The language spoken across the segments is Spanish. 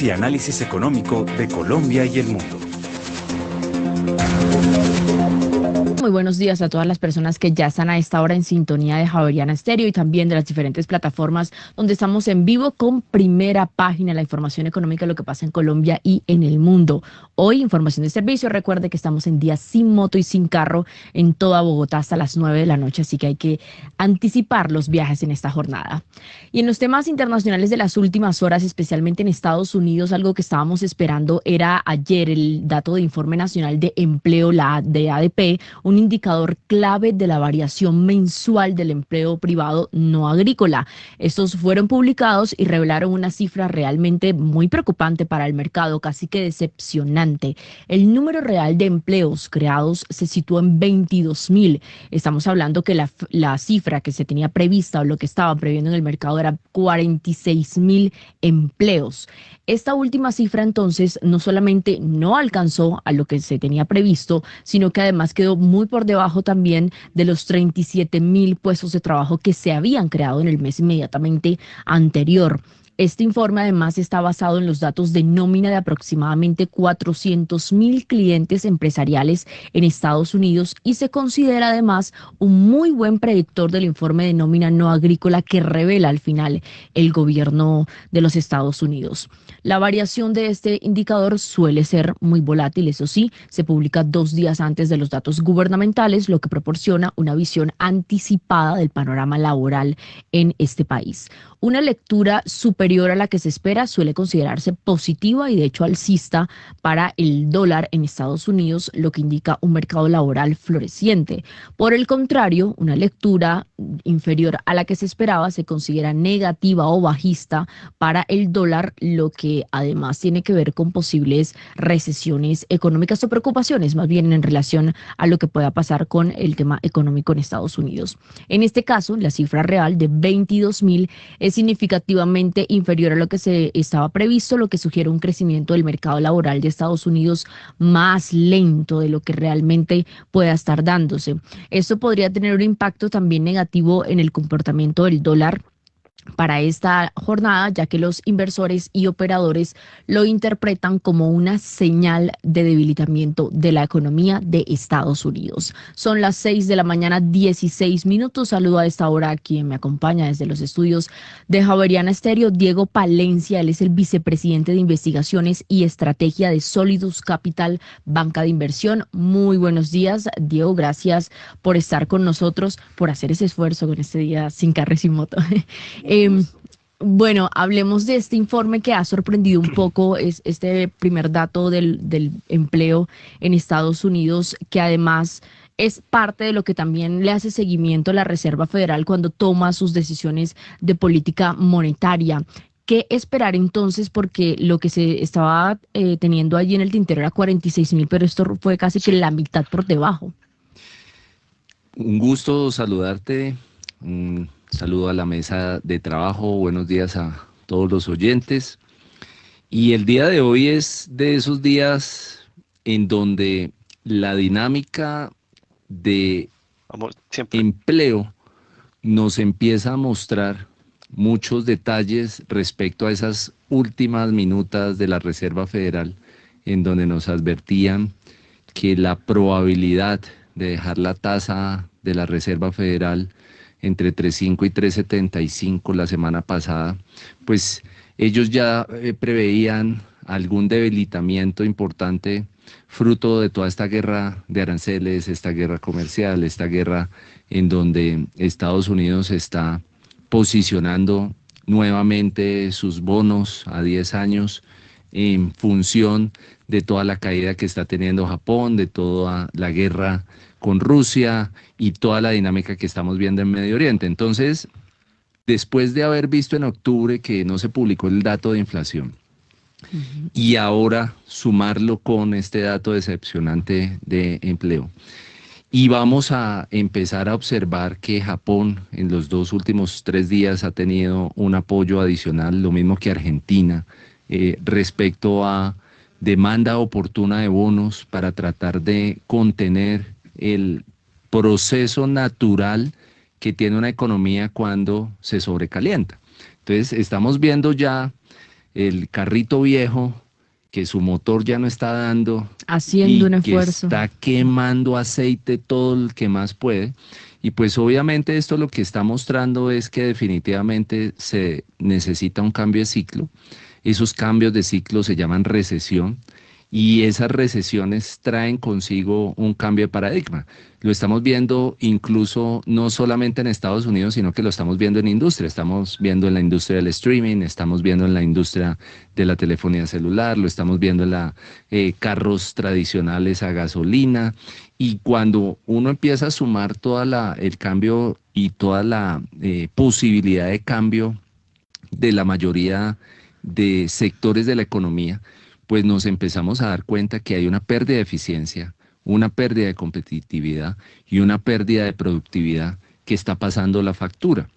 y análisis económico de Colombia y el mundo. Muy buenos días a todas las personas que ya están a esta hora en sintonía de Javeriana Estéreo y también de las diferentes plataformas donde estamos en vivo con Primera Página, la información económica de lo que pasa en Colombia y en el mundo. Hoy, información de servicio. Recuerde que estamos en día sin moto y sin carro en toda Bogotá hasta las 9 de la noche, así que hay que anticipar los viajes en esta jornada. Y en los temas internacionales de las últimas horas, especialmente en Estados Unidos, algo que estábamos esperando era ayer el dato de Informe Nacional de Empleo, de ADP, un indicador clave de la variación mensual del empleo privado no agrícola. Estos fueron publicados y revelaron una cifra realmente muy preocupante para el mercado, casi que decepcionante. El número real de empleos creados se situó en 22.000. Estamos hablando que la cifra que se tenía prevista o lo que estaba previendo en el mercado era 46.000 empleos. Esta última cifra entonces no solamente no alcanzó a lo que se tenía previsto, sino que además quedó muy por debajo también de los 37.000 puestos de trabajo que se habían creado en el mes inmediatamente anterior. Este informe además está basado en los datos de nómina de aproximadamente 400.000 clientes empresariales en Estados Unidos y se considera además un muy buen predictor del informe de nómina no agrícola que revela al final el gobierno de los Estados Unidos. La variación de este indicador suele ser muy volátil, eso sí, se publica 2 días antes de los datos gubernamentales, lo que proporciona una visión anticipada del panorama laboral en este país. Una lectura superior a la que se espera suele considerarse positiva y de hecho alcista para el dólar en Estados Unidos, lo que indica un mercado laboral floreciente. Por el contrario, una lectura inferior a la que se esperaba se considera negativa o bajista para el dólar, lo que además tiene que ver con posibles recesiones económicas o preocupaciones más bien en relación a lo que pueda pasar con el tema económico en Estados Unidos. En este caso, la cifra real de 22.000 es significativamente inferior a lo que se estaba previsto, lo que sugiere un crecimiento del mercado laboral de Estados Unidos más lento de lo que realmente pueda estar dándose. Esto podría tener un impacto también negativo en el comportamiento del dólar para esta jornada, ya que los inversores y operadores lo interpretan como una señal de debilitamiento de la economía de Estados Unidos. Son las 6 de la mañana, 16 minutos. Saludo a esta hora a quien me acompaña desde los estudios de Javeriana Estéreo, Diego Palencia. Él es el vicepresidente de Investigaciones y Estrategia de Solidus Capital, banca de inversión. Muy buenos días, Diego. Gracias por estar con nosotros, por hacer ese esfuerzo con este día sin carro y sin moto. Bueno, hablemos de este informe que ha sorprendido un poco, es este primer dato del empleo en Estados Unidos, que además es parte de lo que también le hace seguimiento a la Reserva Federal cuando toma sus decisiones de política monetaria. ¿Qué esperar entonces? Porque lo que se estaba teniendo allí en el tintero era 46.000, pero esto fue casi que la mitad por debajo. Un gusto saludarte, un saludo a la mesa de trabajo, buenos días a todos los oyentes. Y el día de hoy es de esos días en donde la dinámica de empleo nos empieza a mostrar muchos detalles respecto a esas últimas minutas de la Reserva Federal, en donde nos advertían que la probabilidad de dejar la tasa de la Reserva Federal entre 3.5 y 3.75 la semana pasada, pues ellos ya preveían algún debilitamiento importante fruto de toda esta guerra de aranceles, esta guerra comercial, esta guerra en donde Estados Unidos está posicionando nuevamente sus bonos a 10 años en función de toda la caída que está teniendo Japón, de toda la guerra con Rusia y toda la dinámica que estamos viendo en Medio Oriente. Entonces, después de haber visto en octubre que no se publicó el dato de inflación y ahora sumarlo con este dato decepcionante de empleo, y vamos a empezar a observar que Japón en los 2 últimos 3 días ha tenido un apoyo adicional, lo mismo que Argentina, respecto a demanda oportuna de bonos para tratar de contener el proceso natural que tiene una economía cuando se sobrecalienta. Entonces, estamos viendo ya el carrito viejo que su motor ya no está dando Haciendo y un que esfuerzo. está quemando aceite todo el que más puede. Y pues obviamente esto lo que está mostrando es que definitivamente se necesita un cambio de ciclo. Esos cambios de ciclo se llaman recesión y esas recesiones traen consigo un cambio de paradigma. Lo estamos viendo incluso no solamente en Estados Unidos, sino que lo estamos viendo en industria. Estamos viendo en la industria del streaming, estamos viendo en la industria de la telefonía celular, lo estamos viendo en la carros tradicionales a gasolina. Y cuando uno empieza a sumar el cambio y toda la posibilidad de cambio de la mayoría de sectores de la economía, pues nos empezamos a dar cuenta que hay una pérdida de eficiencia, una pérdida de competitividad y una pérdida de productividad que está pasando la factura.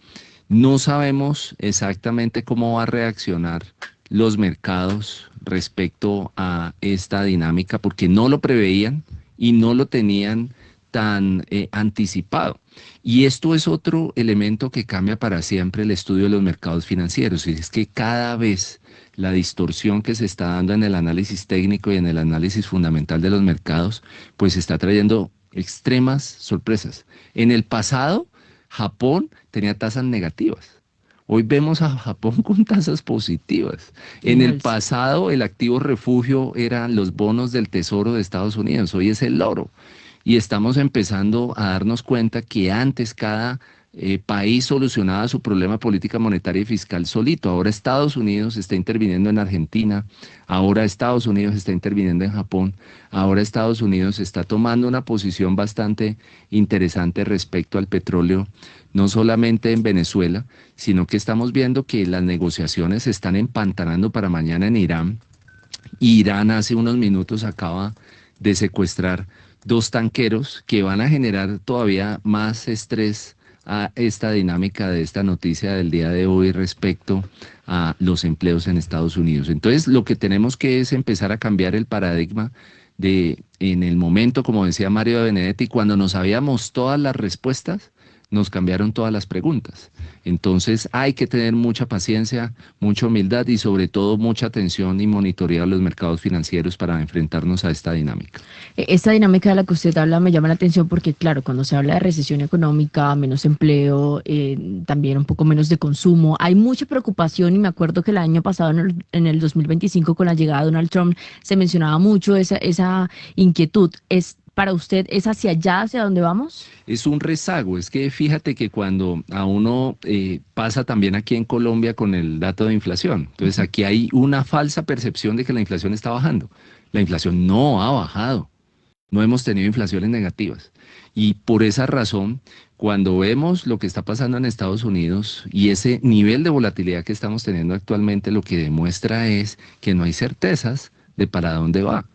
No sabemos exactamente cómo va a reaccionar los mercados respecto a esta dinámica porque no lo preveían y no lo tenían tan anticipado. Y esto es otro elemento que cambia para siempre el estudio de los mercados financieros, y es que cada vez la distorsión que se está dando en el análisis técnico y en el análisis fundamental de los mercados, pues está trayendo extremas sorpresas. En el pasado, Japón tenía tasas negativas. Hoy vemos a Japón con tasas positivas. En Y el alza. pasado, el activo refugio eran los bonos del Tesoro de Estados Unidos. Hoy es el oro. Y estamos empezando a darnos cuenta que antes cada país solucionaba su problema política monetaria y fiscal solito. Ahora Estados Unidos está interviniendo en Argentina, ahora Estados Unidos está interviniendo en Japón, ahora Estados Unidos está tomando una posición bastante interesante respecto al petróleo, no solamente en Venezuela, sino que estamos viendo que las negociaciones se están empantanando para mañana en Irán. Irán hace unos minutos acaba de secuestrar dos tanqueros que van a generar todavía más estrés a esta dinámica de esta noticia del día de hoy respecto a los empleos en Estados Unidos. Entonces, lo que tenemos que es empezar a cambiar el paradigma de en el momento, como decía Mario de Benedetti, cuando nos sabíamos todas las respuestas, nos cambiaron todas las preguntas. Entonces hay que tener mucha paciencia, mucha humildad y sobre todo mucha atención y monitorear los mercados financieros para enfrentarnos a esta dinámica. Esta dinámica de la que usted habla me llama la atención porque, claro, cuando se habla de recesión económica, menos empleo, también un poco menos de consumo, hay mucha preocupación y me acuerdo que el año pasado, en el 2025, con la llegada de Donald Trump, se mencionaba mucho esa inquietud. ¿Es para usted, es hacia allá, hacia donde vamos? Es un rezago, es que fíjate que cuando a uno pasa también aquí en Colombia con el dato de inflación, entonces Ujú. aquí hay una falsa percepción de que la inflación está bajando. La inflación no ha bajado. No hemos tenido inflaciones negativas. Y por esa razón, cuando vemos lo que está pasando en Estados Unidos y ese nivel de volatilidad que estamos teniendo actualmente, lo que demuestra es que no hay certezas de para dónde va.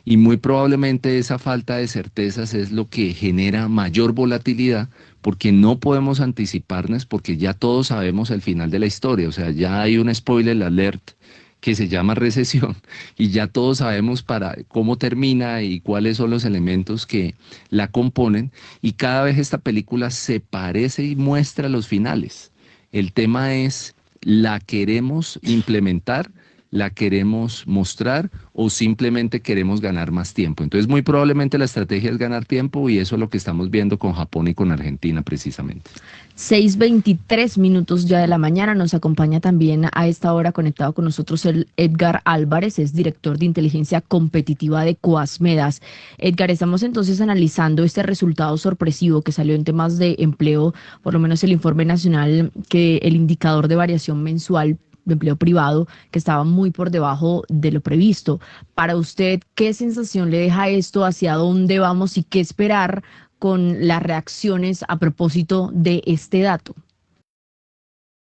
Y muy probablemente esa falta de certezas es lo que genera mayor volatilidad porque no podemos anticiparnos porque ya todos sabemos el final de la historia. O sea, ya hay un spoiler alert que se llama recesión y ya todos sabemos para cómo termina y cuáles son los elementos que la componen y cada vez esta película se parece y muestra los finales. El tema es, ¿la queremos implementar? ¿La queremos mostrar o simplemente queremos ganar más tiempo? Entonces, muy probablemente la estrategia es ganar tiempo y eso es lo que estamos viendo con Japón y con Argentina precisamente. 6:23 ya de la mañana. Nos acompaña también a esta hora conectado con nosotros el Edgar Álvarez, es director de inteligencia competitiva de Coasmedas. Edgar, estamos entonces analizando este resultado sorpresivo que salió en temas de empleo, por lo menos el informe nacional, que el indicador de variación mensual de empleo privado, que estaba muy por debajo de lo previsto. Para usted, ¿qué sensación le deja esto? ¿Hacia dónde vamos y qué esperar con las reacciones a propósito de este dato?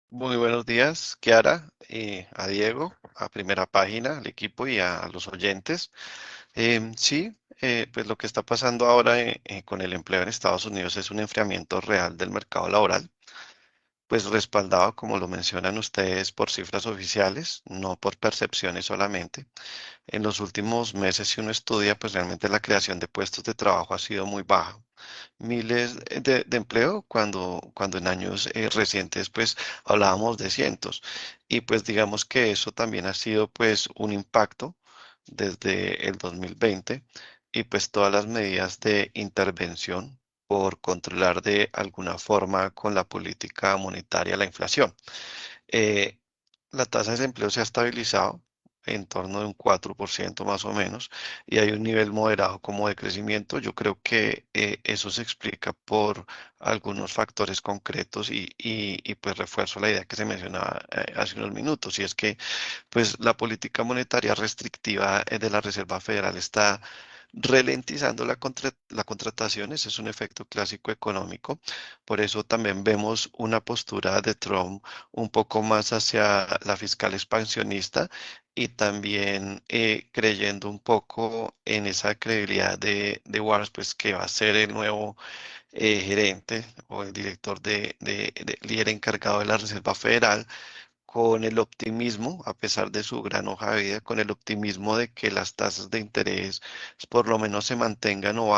Muy buenos días, Kiara, a Diego, a Primera Página, al equipo y a los oyentes. Sí, pues lo que está pasando ahora con el empleo en Estados Unidos es un enfriamiento real del mercado laboral. pues respaldado, como lo mencionan ustedes, por cifras oficiales, no por percepciones solamente. En los últimos meses, si uno estudia, pues realmente la creación de puestos de trabajo ha sido muy baja. Miles de empleo cuando en años recientes pues hablábamos de cientos. Y pues digamos que eso también ha sido pues un impacto desde el 2020 y pues todas las medidas de intervención por controlar de alguna forma con la política monetaria la inflación. Eh, la tasa de desempleo se ha estabilizado en torno de un 4% más o menos y hay un nivel moderado como de crecimiento. Yo creo que eso se explica por algunos factores concretos y pues refuerzo la idea que se mencionaba hace unos minutos y es que pues la política monetaria restrictiva de la Reserva Federal está ralentizando la contratación, ese es un efecto clásico económico. Por eso también vemos una postura de Trump un poco más hacia la fiscal expansionista y también creyendo un poco en esa credibilidad de Warren, pues que va a ser el nuevo gerente o el director líder encargado de la Reserva Federal con el optimismo, a pesar de su gran hoja de vida, con el optimismo de que las tasas de interés por lo menos se mantengan o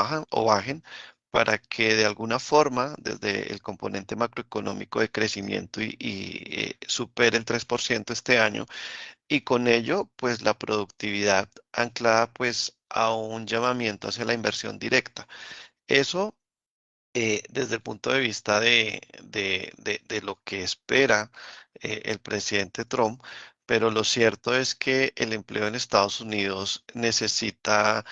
bajen para que de alguna forma, desde el componente macroeconómico de crecimiento supere el 3% este año, y con ello, pues la productividad anclada pues a un llamamiento hacia la inversión directa. Eso desde el punto de vista de lo que espera el presidente Trump, pero lo cierto es que el empleo en Estados Unidos necesita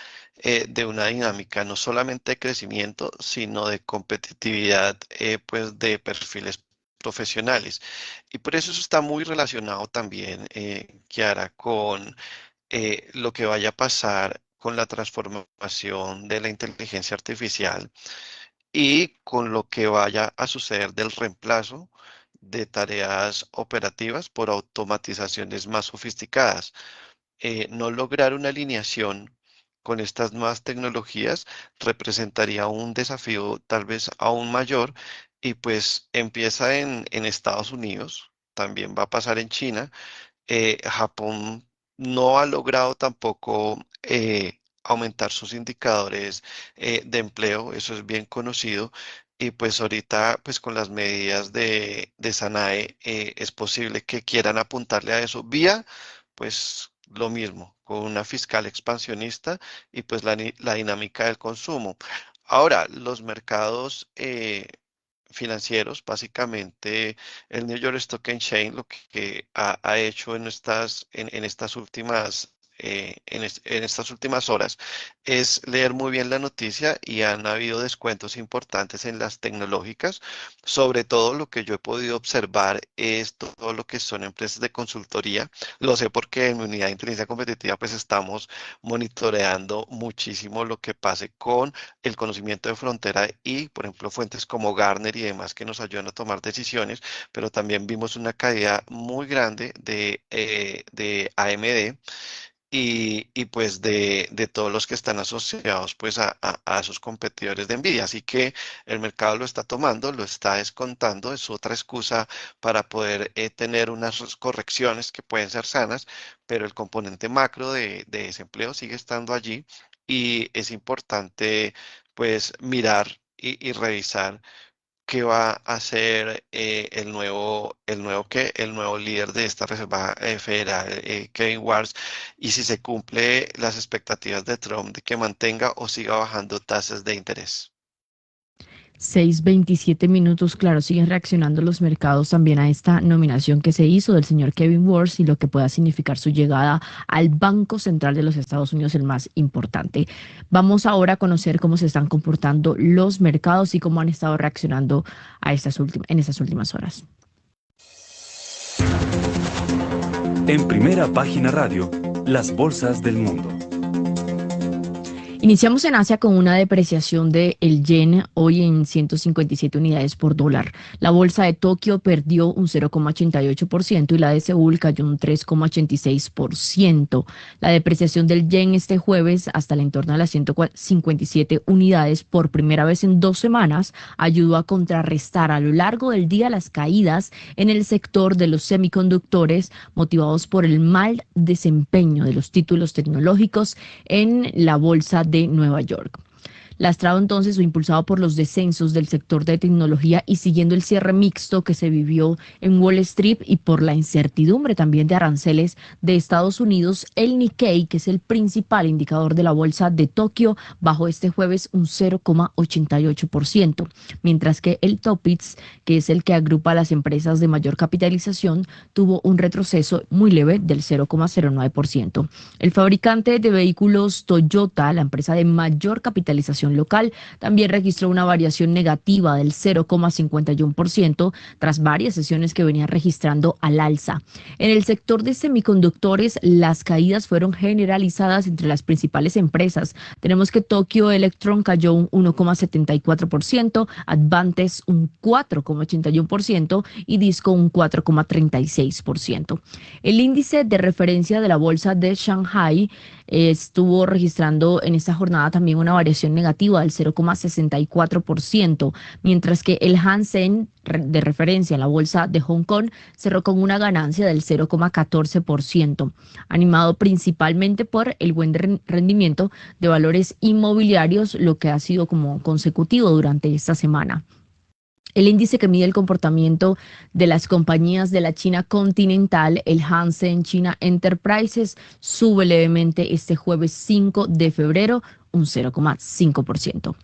de una dinámica no solamente de crecimiento, sino de competitividad, pues de perfiles profesionales. Y por eso está muy relacionado también, Kiara, con lo que vaya a pasar con la transformación de la inteligencia artificial y con lo que vaya a suceder del reemplazo de tareas operativas por automatizaciones más sofisticadas. No lograr una alineación con estas nuevas tecnologías representaría un desafío tal vez aún mayor y pues empieza en Estados Unidos, también va a pasar en China. Japón no ha logrado tampoco aumentar sus indicadores de empleo, eso es bien conocido. Y pues ahorita, pues con las medidas de SANAE, es posible que quieran apuntarle a eso vía, pues lo mismo, con una fiscal expansionista y pues la dinámica del consumo. Ahora, los mercados financieros, básicamente el New York Stock Exchange lo que ha hecho en estas últimas en estas últimas horas es leer muy bien la noticia y han habido descuentos importantes en las tecnológicas. Sobre todo lo que yo he podido observar es todo lo que son empresas de consultoría. Lo sé porque en mi unidad de inteligencia competitiva pues estamos monitoreando muchísimo lo que pase con el conocimiento de frontera y, por ejemplo, fuentes como Gartner y demás que nos ayudan a tomar decisiones, pero también vimos una caída muy grande de AMD y pues de todos los que están asociados pues a sus competidores de Nvidia. Así que el mercado lo está tomando, lo está descontando, es otra excusa para poder tener unas correcciones que pueden ser sanas, pero el componente macro de desempleo sigue estando allí y es importante pues mirar y revisar qué va a hacer el nuevo líder de esta Reserva Federal, Kevin Warsh, y si se cumple las expectativas de Trump de que mantenga o siga bajando tasas de interés. 6:27 minutos, claro, siguen reaccionando los mercados también a esta nominación que se hizo del señor Kevin Warsh y lo que pueda significar su llegada al Banco Central de los Estados Unidos, el más importante. Vamos ahora a conocer cómo se están comportando los mercados y cómo han estado reaccionando a en estas últimas horas. En Primera Página Radio, las bolsas del mundo. Iniciamos en Asia con una depreciación del yen hoy en 157 unidades por dólar. La bolsa de Tokio perdió un 0,88% y la de Seúl cayó un 3,86%. La depreciación del yen este jueves hasta el entorno de las 157 unidades por primera vez en 2 semanas ayudó a contrarrestar a lo largo del día las caídas en el sector de los semiconductores motivados por el mal desempeño de los títulos tecnológicos en la bolsa de Nueva York. Lastrado entonces o impulsado por los descensos del sector de tecnología y siguiendo el cierre mixto que se vivió en Wall Street y por la incertidumbre también de aranceles de Estados Unidos, el Nikkei, que es el principal indicador de la bolsa de Tokio, bajó este jueves un 0,88%, mientras que el Topix, que es el que agrupa a las empresas de mayor capitalización, tuvo un retroceso muy leve del 0,09%. El fabricante de vehículos Toyota, la empresa de mayor capitalización local, también registró una variación negativa del 0,51% tras varias sesiones que venía registrando al alza. En el sector de semiconductores, las caídas fueron generalizadas entre las principales empresas. Tenemos que Tokyo Electron cayó un 1,74%, Advantes un 4,81% y Disco un 4,36%. El índice de referencia de la bolsa de Shanghai estuvo registrando en esta jornada también una variación negativa del 0,64%, mientras que el Hang Seng de referencia en la bolsa de Hong Kong cerró con una ganancia del 0,14%, animado principalmente por el buen rendimiento de valores inmobiliarios, lo que ha sido como consecutivo durante esta semana. El índice que mide el comportamiento de las compañías de la China continental, el Hang Seng China Enterprises, sube levemente este jueves 5 de febrero, un 0,5%.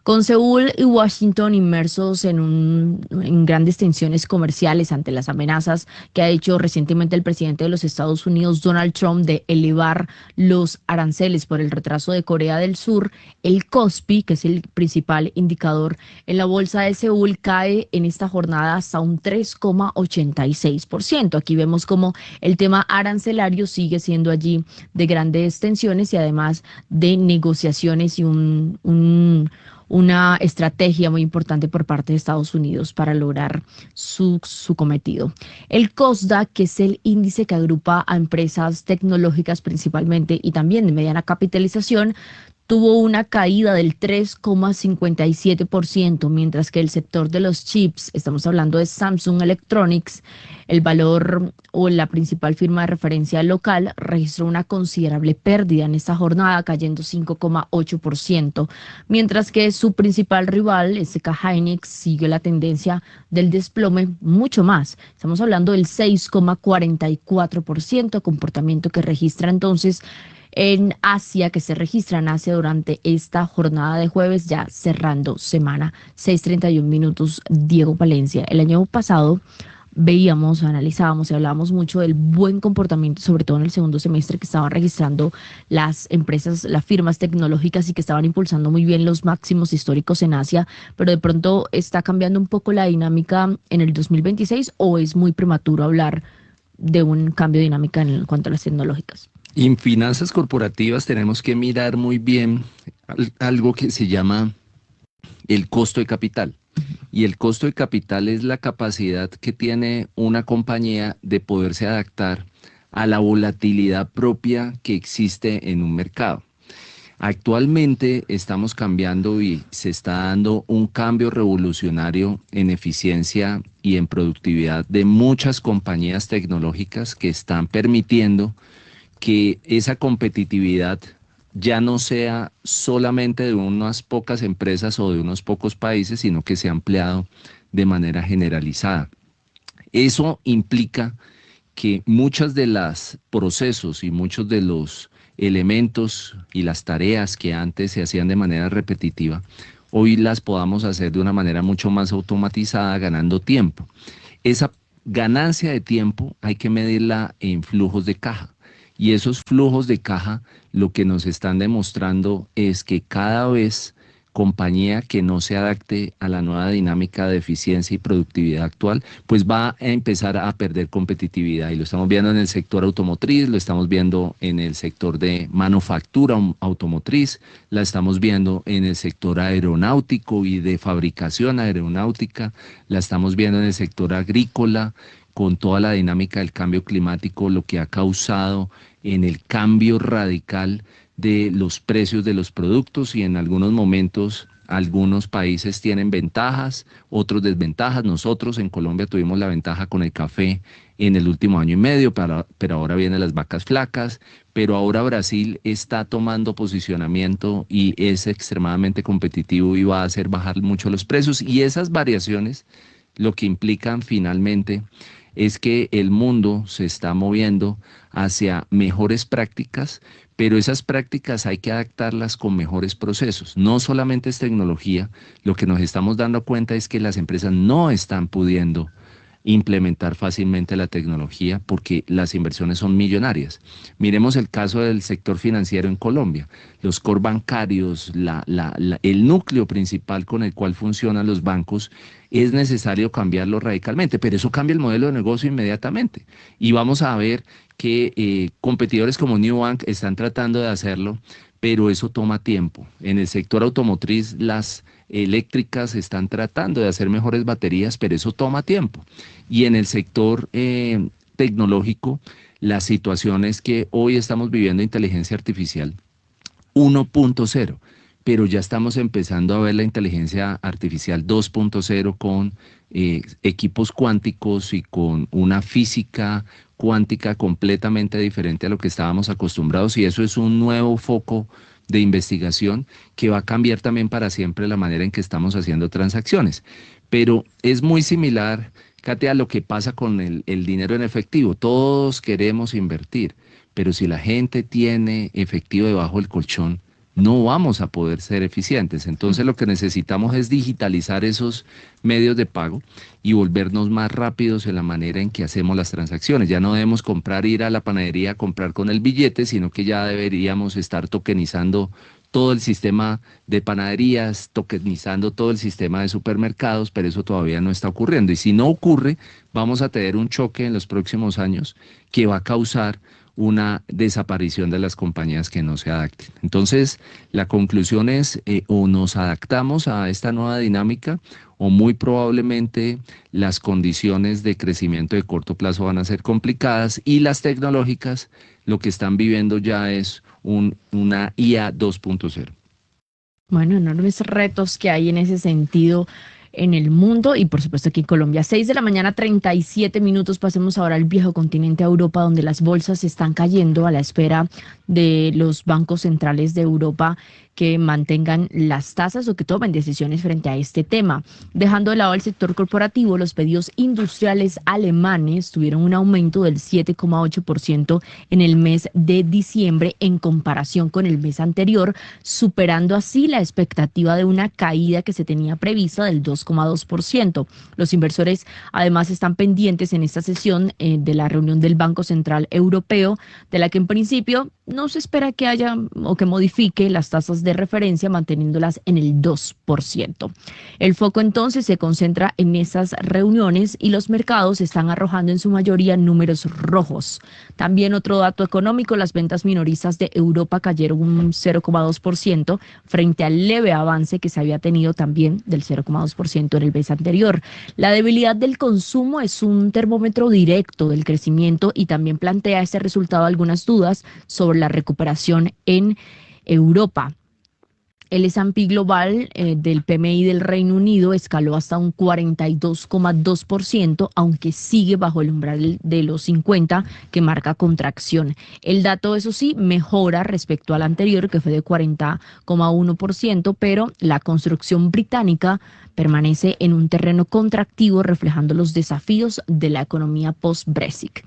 Con Seúl y Washington inmersos en grandes tensiones comerciales ante las amenazas que ha hecho recientemente el presidente de los Estados Unidos, Donald Trump, de elevar los aranceles por el retraso de Corea del Sur, el Kospi, que es el principal indicador en la bolsa de Seúl, cae en esta jornada hasta un 3,86%. Aquí vemos como el tema arancelario sigue siendo allí de grandes tensiones y además de negociaciones y una estrategia muy importante por parte de Estados Unidos para lograr su cometido. El Kosdaq, que es el índice que agrupa a empresas tecnológicas principalmente y también de mediana capitalización, tuvo una caída del 3,57%, mientras que el sector de los chips, estamos hablando de Samsung Electronics, el valor o la principal firma de referencia local, registró una considerable pérdida en esta jornada, cayendo 5,8%, mientras que su principal rival, SK Hynix, sigue la tendencia del desplome mucho más. Estamos hablando del 6,44%, comportamiento que registra entonces en Asia, que se registra en Asia durante esta jornada de jueves, ya cerrando semana. 6:31 minutos, Diego Palencia. El año pasado veíamos, analizábamos y hablábamos mucho del buen comportamiento, sobre todo en el segundo semestre, que estaban registrando las empresas, las firmas tecnológicas y que estaban impulsando muy bien los máximos históricos en Asia, pero de pronto está cambiando un poco la dinámica en el 2026, o es muy prematuro hablar de un cambio de dinámica en cuanto a las tecnológicas. En finanzas corporativas tenemos que mirar muy bien algo que se llama el costo de capital. Y el costo de capital es la capacidad que tiene una compañía de poderse adaptar a la volatilidad propia que existe en un mercado. Actualmente estamos cambiando y se está dando un cambio revolucionario en eficiencia y en productividad de muchas compañías tecnológicas que están permitiendo que esa competitividad ya no sea solamente de unas pocas empresas o de unos pocos países, sino que se ha ampliado de manera generalizada. Eso implica que muchos de los procesos y muchos de los elementos y las tareas que antes se hacían de manera repetitiva, hoy las podamos hacer de una manera mucho más automatizada, ganando tiempo. Esa ganancia de tiempo hay que medirla en flujos de caja. Y esos flujos de caja lo que nos están demostrando es que cada vez compañía que no se adapte a la nueva dinámica de eficiencia y productividad actual, pues va a empezar a perder competitividad. Y lo estamos viendo en el sector automotriz, lo estamos viendo en el sector de manufactura automotriz, la estamos viendo en el sector aeronáutico y de fabricación aeronáutica, la estamos viendo en el sector agrícola, con toda la dinámica del cambio climático, lo que ha causado en el cambio radical de los precios de los productos, y en algunos momentos algunos países tienen ventajas, otros desventajas. Nosotros en Colombia tuvimos la ventaja con el café en el último año y medio, pero ahora vienen las vacas flacas, pero ahora Brasil está tomando posicionamiento y es extremadamente competitivo y va a hacer bajar mucho los precios, y esas variaciones lo que implican finalmente es que el mundo se está moviendo hacia mejores prácticas, pero esas prácticas hay que adaptarlas con mejores procesos. No solamente es tecnología, lo que nos estamos dando cuenta es que las empresas no están pudiendo implementar fácilmente la tecnología porque las inversiones son millonarias. Miremos el caso del sector financiero en Colombia. Los core bancarios, el núcleo principal con el cual funcionan los bancos, es necesario cambiarlo radicalmente, pero eso cambia el modelo de negocio inmediatamente. Y vamos a ver que competidores como Nubank están tratando de hacerlo, pero eso toma tiempo. En el sector automotriz, las eléctricas están tratando de hacer mejores baterías, pero eso toma tiempo. Y en el sector tecnológico, la situación es que hoy estamos viviendo inteligencia artificial 1.0, pero ya estamos empezando a ver la inteligencia artificial 2.0 con equipos cuánticos y con una física cuántica completamente diferente a lo que estábamos acostumbrados, y eso es un nuevo foco de investigación que va a cambiar también para siempre la manera en que estamos haciendo transacciones. Pero es muy similar, Katia, a lo que pasa con el dinero en efectivo. Todos queremos invertir, pero si la gente tiene efectivo debajo del colchón, no vamos a poder ser eficientes. Entonces lo que necesitamos es digitalizar esos medios de pago y volvernos más rápidos en la manera en que hacemos las transacciones. Ya no debemos ir a la panadería a comprar con el billete, sino que ya deberíamos estar tokenizando todo el sistema de panaderías, tokenizando todo el sistema de supermercados, pero eso todavía no está ocurriendo. Y si no ocurre, vamos a tener un choque en los próximos años que va a causar una desaparición de las compañías que no se adapten. Entonces, la conclusión es o nos adaptamos a esta nueva dinámica, o muy probablemente las condiciones de crecimiento de corto plazo van a ser complicadas, y las tecnológicas lo que están viviendo ya es una IA 2.0. Bueno, enormes retos que hay en ese sentido en el mundo y por supuesto aquí en Colombia. 6:37 a.m. Pasemos ahora al viejo continente, a Europa, donde las bolsas están cayendo a la espera de los bancos centrales de Europa que mantengan las tasas o que tomen decisiones frente a este tema. Dejando de lado el sector corporativo, los pedidos industriales alemanes tuvieron un aumento del 7,8% en el mes de diciembre en comparación con el mes anterior, superando así la expectativa de una caída que se tenía prevista del 2,2%. Los inversores además están pendientes en esta sesión de la reunión del Banco Central Europeo, de la que en principio no se espera que haya o que modifique las tasas de referencia, manteniéndolas en el 2%. El foco entonces se concentra en esas reuniones y los mercados están arrojando en su mayoría números rojos. También otro dato económico: las ventas minoristas de Europa cayeron un 0,2% frente al leve avance que se había tenido también del 0,2% en el mes anterior. La debilidad del consumo es un termómetro directo del crecimiento y también plantea este resultado algunas dudas sobre la recuperación en Europa. El S&P Global del PMI del Reino Unido escaló hasta un 42,2%, aunque sigue bajo el umbral de los 50, que marca contracción. El dato, eso sí, mejora respecto al anterior, que fue de 40,1%, pero la construcción británica permanece en un terreno contractivo, reflejando los desafíos de la economía post-Brexit.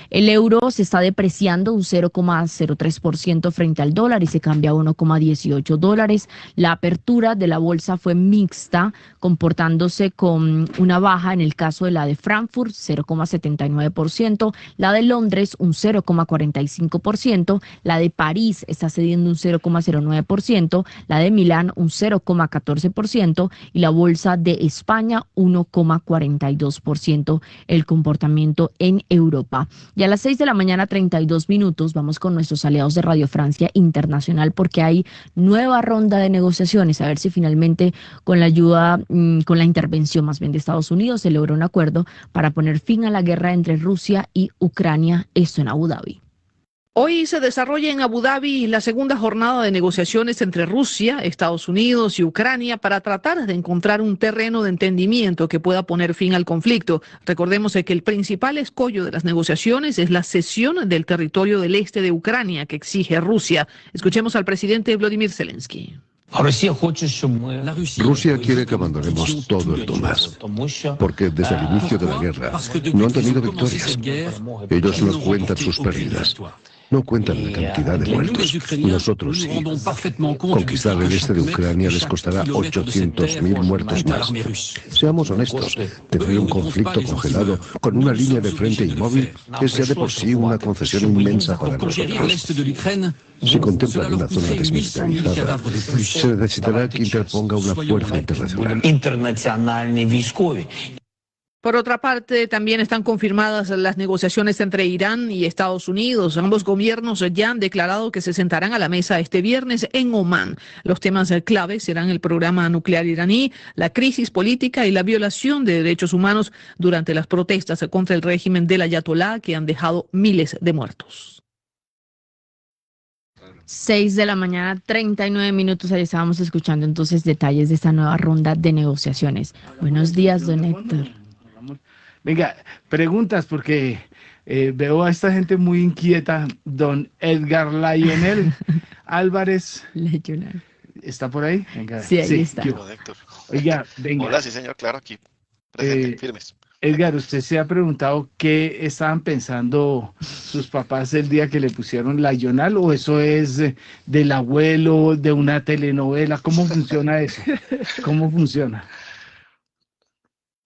El euro se está depreciando un 0,03% frente al dólar y se cambia a 1,18 dólares. La apertura de la bolsa fue mixta, comportándose con una baja en el caso de la de Frankfurt, 0,79%, la de Londres, un 0,45%, la de París está cediendo un 0,09%, la de Milán, un 0,14% y la bolsa de España, 1,42% el comportamiento en Europa. Y a las 6 de la mañana, 32 minutos, vamos con nuestros aliados de Radio Francia Internacional porque hay nueva ronda de negociaciones, a ver si finalmente con la ayuda, con la intervención más bien de Estados Unidos, se logró un acuerdo para poner fin a la guerra entre Rusia y Ucrania, esto en Abu Dhabi. Hoy se desarrolla en Abu Dhabi la segunda jornada de negociaciones entre Rusia, Estados Unidos y Ucrania para tratar de encontrar un terreno de entendimiento que pueda poner fin al conflicto. Recordemos que el principal escollo de las negociaciones es la cesión del territorio del este de Ucrania que exige Rusia. Escuchemos al presidente Volodymyr Zelensky. Rusia quiere que abandonemos todo el Donbass, porque desde el inicio de la guerra no han tenido victorias. Ellos no cuentan sus pérdidas. No cuentan la cantidad de muertos. Nosotros sí. Conquistar el este de Ucrania les costará 800.000 muertos más. Seamos honestos, tener un conflicto congelado con una línea de frente inmóvil es ya de por sí una concesión inmensa para nosotros. Si contemplan una zona desmilitarizada, se necesitará que interponga una fuerza internacional. Por otra parte, también están confirmadas las negociaciones entre Irán y Estados Unidos. Ambos gobiernos ya han declarado que se sentarán a la mesa este viernes en Omán. Los temas clave serán el programa nuclear iraní, la crisis política y la violación de derechos humanos durante las protestas contra el régimen del Ayatolá que han dejado miles de muertos. 6 de la mañana, 39 minutos. Ahí estábamos escuchando entonces detalles de esta nueva ronda de negociaciones. Buenos días, don Héctor. Venga, preguntas porque veo a esta gente muy inquieta. Don Edgar Lionel Álvarez. Lionel. ¿Está por ahí? Venga. Sí, ahí está. Oiga, venga. Hola, sí señor, claro, aquí. Presente, firmes. Edgar, ¿usted se ha preguntado qué estaban pensando sus papás el día que le pusieron Lionel o eso es del abuelo, de una telenovela? ¿Cómo funciona eso? ¿Cómo funciona?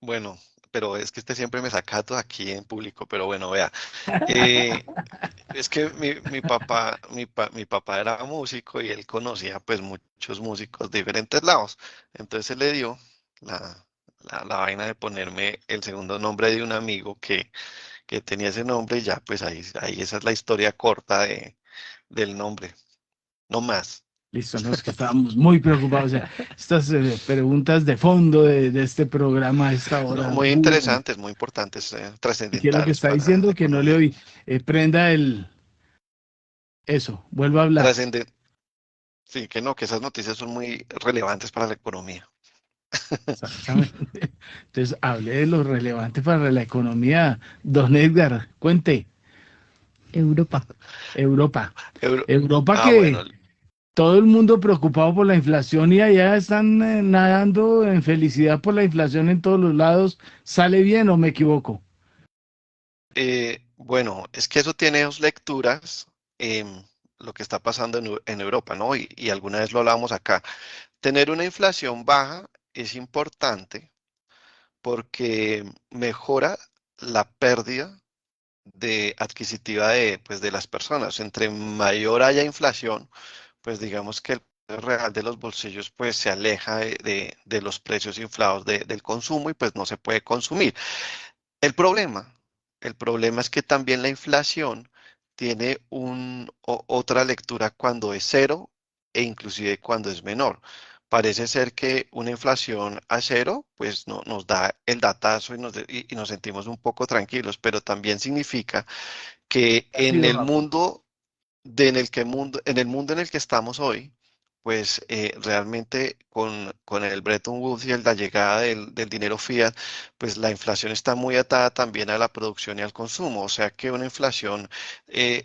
Bueno, pero es que siempre me saca todo aquí en público, pero bueno, vea. Es que mi papá era músico y él conocía pues muchos músicos de diferentes lados. Entonces él le dio la vaina de ponerme el segundo nombre de un amigo que tenía ese nombre y ya pues ahí esa es la historia corta del nombre, no más. Listo, no, es que estábamos muy preocupados. O sea, estas preguntas de fondo de este programa a esta hora. No, muy interesantes, muy importantes, trascendentales. ¿Qué es lo que está diciendo? Que no le oí. Prenda eso, vuelva a hablar. Sí, que no, que esas noticias son muy relevantes para la economía. Exactamente. Entonces, hable de lo relevante para la economía. Don Edgar, cuente. Europa que bueno. Todo el mundo preocupado por la inflación y allá están nadando en felicidad por la inflación en todos los lados. ¿Sale bien o me equivoco? Bueno, es que eso tiene dos lecturas, lo que está pasando en Europa, ¿no? Y alguna vez lo hablábamos acá. Tener una inflación baja es importante porque mejora la pérdida adquisitiva de las personas. Entre mayor haya inflación, pues digamos que el precio real de los bolsillos pues se aleja de los precios inflados del consumo y pues no se puede consumir. El problema es que también la inflación tiene otra lectura cuando es cero e inclusive cuando es menor. Parece ser que una inflación a cero pues nos da el datazo y nos sentimos un poco tranquilos, pero también significa que en el mundo en el que estamos hoy, pues realmente con el Bretton Woods y la llegada del dinero fiat, pues la inflación está muy atada también a la producción y al consumo, o sea que una inflación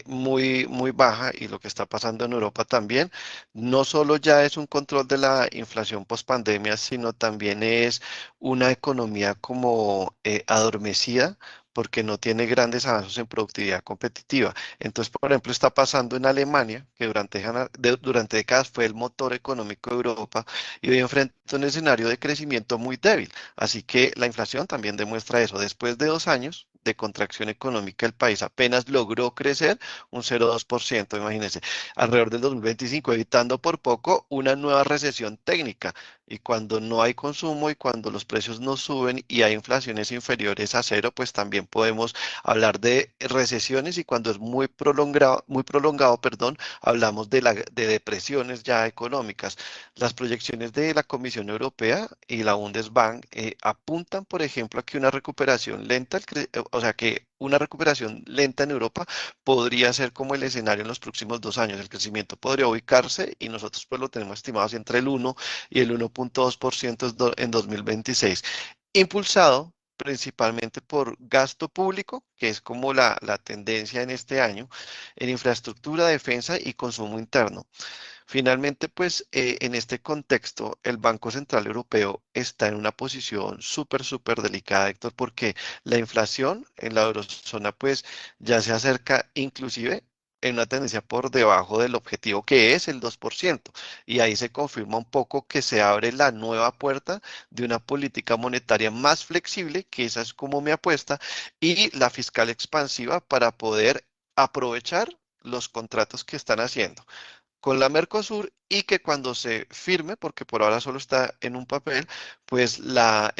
muy baja, y lo que está pasando en Europa también, no solo ya es un control de la inflación post pandemia, sino también es una economía como adormecida, porque no tiene grandes avances en productividad competitiva. Entonces, por ejemplo, está pasando en Alemania, que durante décadas fue el motor económico de Europa, y hoy enfrenta un escenario de crecimiento muy débil. Así que la inflación también demuestra eso. Después de 2 años de contracción económica, el país apenas logró crecer un 0,2%, imagínense, alrededor del 2025, evitando por poco una nueva recesión técnica. Y cuando no hay consumo y cuando los precios no suben y hay inflaciones inferiores a cero, pues también podemos hablar de recesiones, y cuando es muy prolongado, perdón, hablamos de depresiones ya económicas. Las proyecciones de la Comisión Europea y la Bundesbank apuntan, por ejemplo, a que una recuperación lenta, o sea, que una recuperación lenta en Europa podría ser como el escenario en los próximos 2 años. El crecimiento podría ubicarse, y nosotros pues lo tenemos estimado entre el 1 y el 1,2% en 2026, impulsado principalmente por gasto público, que es como la tendencia en este año, en infraestructura, defensa y consumo interno. Finalmente, pues en este contexto, el Banco Central Europeo está en una posición súper delicada, Héctor, porque la inflación en la eurozona pues ya se acerca inclusive en una tendencia por debajo del objetivo, que es el 2%. Y ahí se confirma un poco que se abre la nueva puerta de una política monetaria más flexible, que esa es como mi apuesta, y la fiscal expansiva para poder aprovechar los contratos que están haciendo con la Mercosur, y que cuando se firme, porque por ahora solo está en un papel, pues la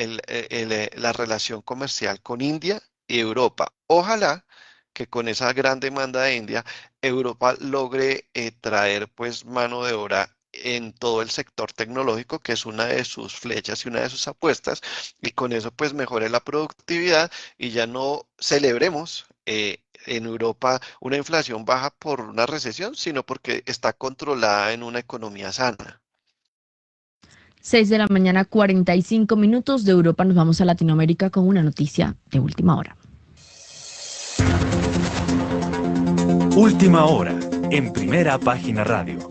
relación comercial con India y Europa. Ojalá que con esa gran demanda de India, Europa logre traer pues mano de obra en todo el sector tecnológico, que es una de sus flechas y una de sus apuestas, y con eso pues mejore la productividad y ya no celebremos en Europa una inflación baja por una recesión, sino porque está controlada en una economía sana. 6 de la mañana, 45 minutos. De Europa nos vamos a Latinoamérica con una noticia de última hora. Última hora, en Primera Página Radio.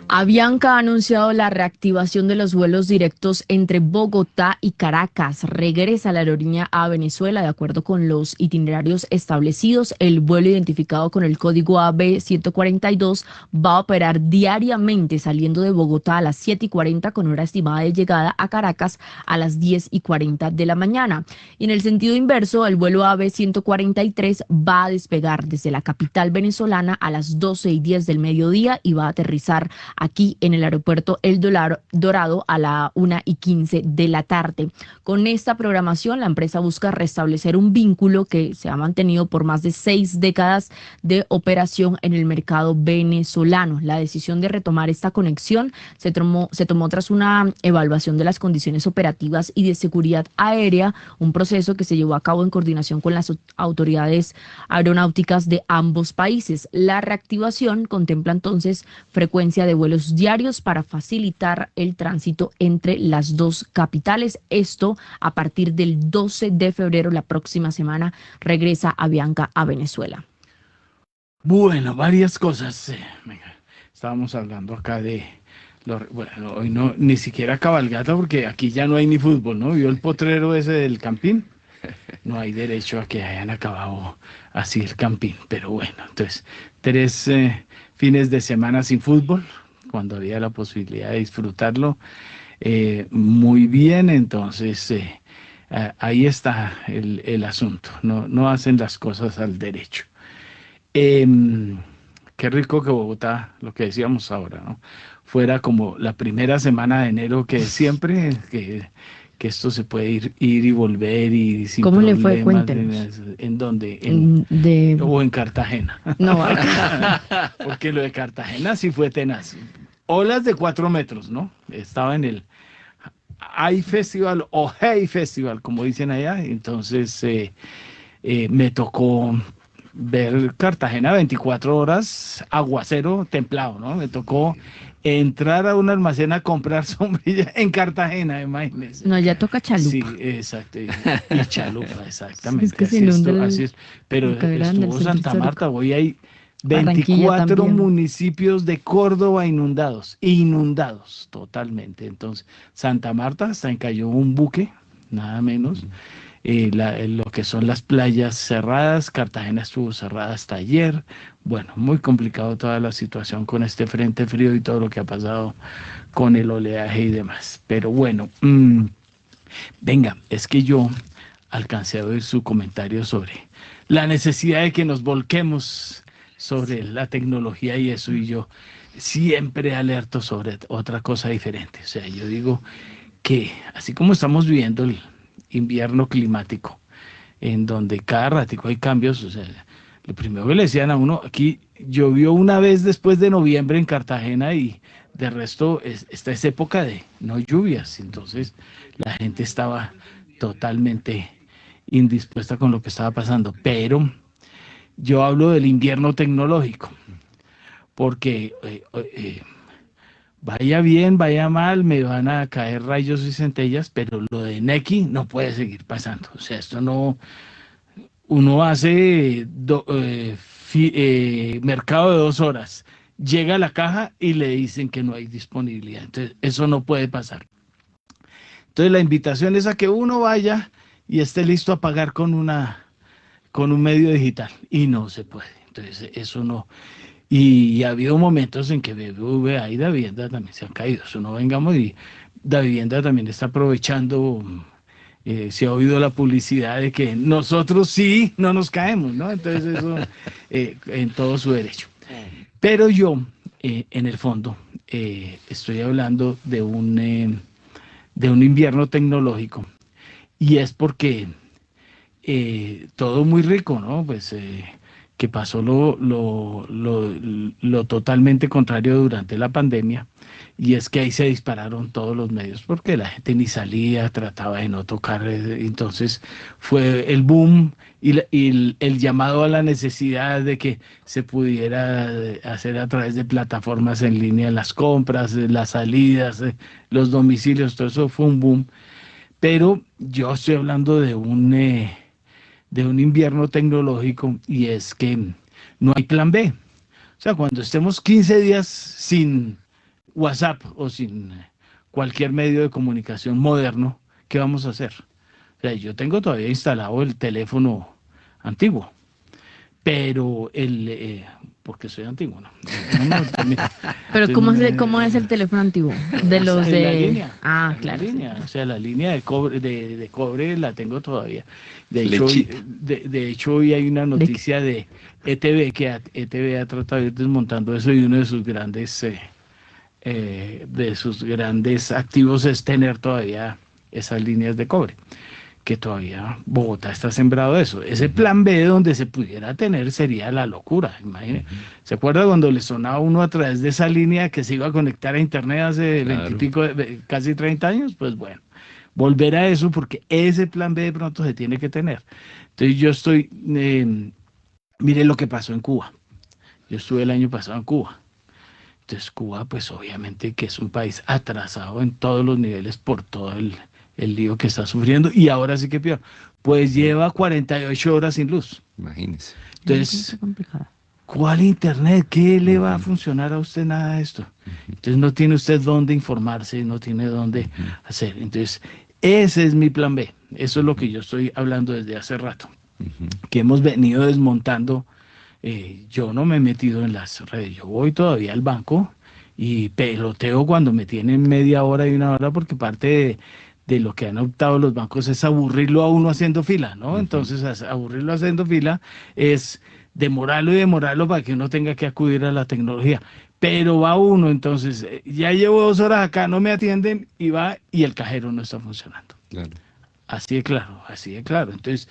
Avianca ha anunciado la reactivación de los vuelos directos entre Bogotá y Caracas. Regresa la aerolínea a Venezuela de acuerdo con los itinerarios establecidos. El vuelo identificado con el código AB142 va a operar diariamente saliendo de Bogotá a las 7:40 con hora estimada de llegada a Caracas a las 10:40 de la mañana. Y en el sentido inverso, el vuelo AB143 va a despegar desde la capital venezolana a las 12:10 del mediodía y va a aterrizar aquí en el aeropuerto El Dorado a la 1:15 de la tarde. Con esta programación, la empresa busca restablecer un vínculo que se ha mantenido por más de 6 décadas de operación en el mercado venezolano. La decisión de retomar esta conexión se tomó tras una evaluación de las condiciones operativas y de seguridad aérea, un proceso que se llevó a cabo en coordinación con las autoridades aeronáuticas de ambos países. La reactivación contempla entonces frecuencia de vuelos diarios para facilitar el tránsito entre las dos capitales. Esto a partir del 12 de febrero, la próxima semana, regresa Avianca a Venezuela. Bueno, varias cosas. Estábamos hablando acá de... Bueno, hoy no, ni siquiera cabalgata, porque aquí ya no hay ni fútbol, ¿no? ¿Vio el potrero ese del Campín? No hay derecho a que hayan acabado así el Campín, pero bueno, entonces 3 fines de semana sin fútbol, cuando había la posibilidad de disfrutarlo muy bien. Entonces ahí está el asunto, no hacen las cosas al derecho. Qué rico que Bogotá, lo que decíamos ahora, ¿no?, fuera como la primera semana de enero, que siempre, que esto se puede ir y volver y sin ¿Cómo problemas. le fue? Cuéntenos. ¿En dónde? ¿O en Cartagena? No, acá. Porque lo de Cartagena sí fue tenaz. Olas de 4 metros, ¿no? Estaba en el Hay Festival o Hey Festival, como dicen allá. Entonces me tocó ver Cartagena 24 horas, aguacero templado, ¿no? Me tocó entrar a un almacén a comprar sombrilla en Cartagena, imagínense. No, ya toca chalupa. Sí, exacto. Y chalupa, exactamente. Es que se así, inunda así es. Pero el Caberán del estuvo centro Santa histórico. Marta, hoy hay Barranquilla 24 también. municipios de Córdoba inundados totalmente. Entonces, Santa Marta hasta encalló un buque, nada menos. Lo que son las playas cerradas, Cartagena estuvo cerrada hasta ayer. Bueno, muy complicado toda la situación con este frente frío y todo lo que ha pasado con el oleaje y demás. Pero bueno, venga, es que yo alcancé a oír su comentario sobre la necesidad de que nos volquemos sobre la tecnología y eso, y yo siempre alerto sobre otra cosa diferente. O sea, yo digo que así como estamos viviendo el invierno climático, en donde cada ratico hay cambios, o sea, lo primero que le decían a uno, aquí llovió una vez después de noviembre en Cartagena y de resto esta es época de no lluvias, entonces la gente estaba totalmente indispuesta con lo que estaba pasando, pero yo hablo del invierno tecnológico, porque vaya bien, vaya mal, me van a caer rayos y centellas, pero lo de Nequi no puede seguir pasando. O sea, esto no, uno hace mercado de 2 horas, llega a la caja y le dicen que no hay disponibilidad. Entonces, eso no puede pasar. Entonces, la invitación es a que uno vaya y esté listo a pagar con un medio digital, y no se puede. Entonces, eso no. Y ha habido momentos en que BBVA y Davivienda también se han caído. Eso no vengamos, y Davivienda también está aprovechando, se ha oído la publicidad de que nosotros sí no nos caemos, ¿no? Entonces eso en todo su derecho. Pero yo, en el fondo, estoy hablando de un invierno tecnológico, y es porque todo muy rico, ¿no? Pues que pasó lo totalmente contrario durante la pandemia, y es que ahí se dispararon todos los medios, porque la gente ni salía, trataba de no tocar, entonces fue el boom y el llamado a la necesidad de que se pudiera hacer a través de plataformas en línea las compras, las salidas, los domicilios, todo eso fue un boom, pero yo estoy hablando de un invierno tecnológico, y es que no hay plan B. O sea, cuando estemos 15 días sin WhatsApp o sin cualquier medio de comunicación moderno, ¿qué vamos a hacer? O sea, yo tengo todavía instalado el teléfono antiguo, pero porque soy antiguo, ¿no? Mira, Pero ¿cómo es el teléfono antiguo? De los en la de... línea. Ah, En claro. la línea, o sea, la línea de cobre la tengo todavía. De hecho, hoy hay una noticia de ETV, que ETV ha tratado de ir desmontando eso, y uno de sus grandes activos es tener todavía esas líneas de cobre, que todavía Bogotá está sembrado de eso. Ese plan B donde se pudiera tener sería la locura, imagínense. ¿Se acuerda cuando le sonaba a uno a través de esa línea que se iba a conectar a internet hace 20 y pico, casi 30 años? Pues bueno, volver a eso, porque ese plan B de pronto se tiene que tener. Entonces yo estoy, mire lo que pasó en Cuba. Yo estuve el año pasado en Cuba. Entonces Cuba, pues obviamente que es un país atrasado en todos los niveles por todo el lío que está sufriendo, y ahora sí que peor, pues lleva 48 horas sin luz. Imagínese. Entonces, ¿cuál internet? ¿Qué le va a funcionar a usted nada de esto? Entonces no tiene usted dónde informarse, no tiene dónde hacer. Entonces, ese es mi plan B. Eso es lo que yo estoy hablando desde hace rato, que hemos venido desmontando. Yo no me he metido en las redes, yo voy todavía al banco y peloteo cuando me tienen media hora y una hora, porque parte de lo que han optado los bancos es aburrirlo a uno haciendo fila, ¿no? Entonces, aburrirlo haciendo fila es demorarlo para que uno tenga que acudir a la tecnología. Pero va uno, entonces, ya llevo 2 horas acá, no me atienden, y va y el cajero no está funcionando. Claro. Así de claro, así de claro. Entonces,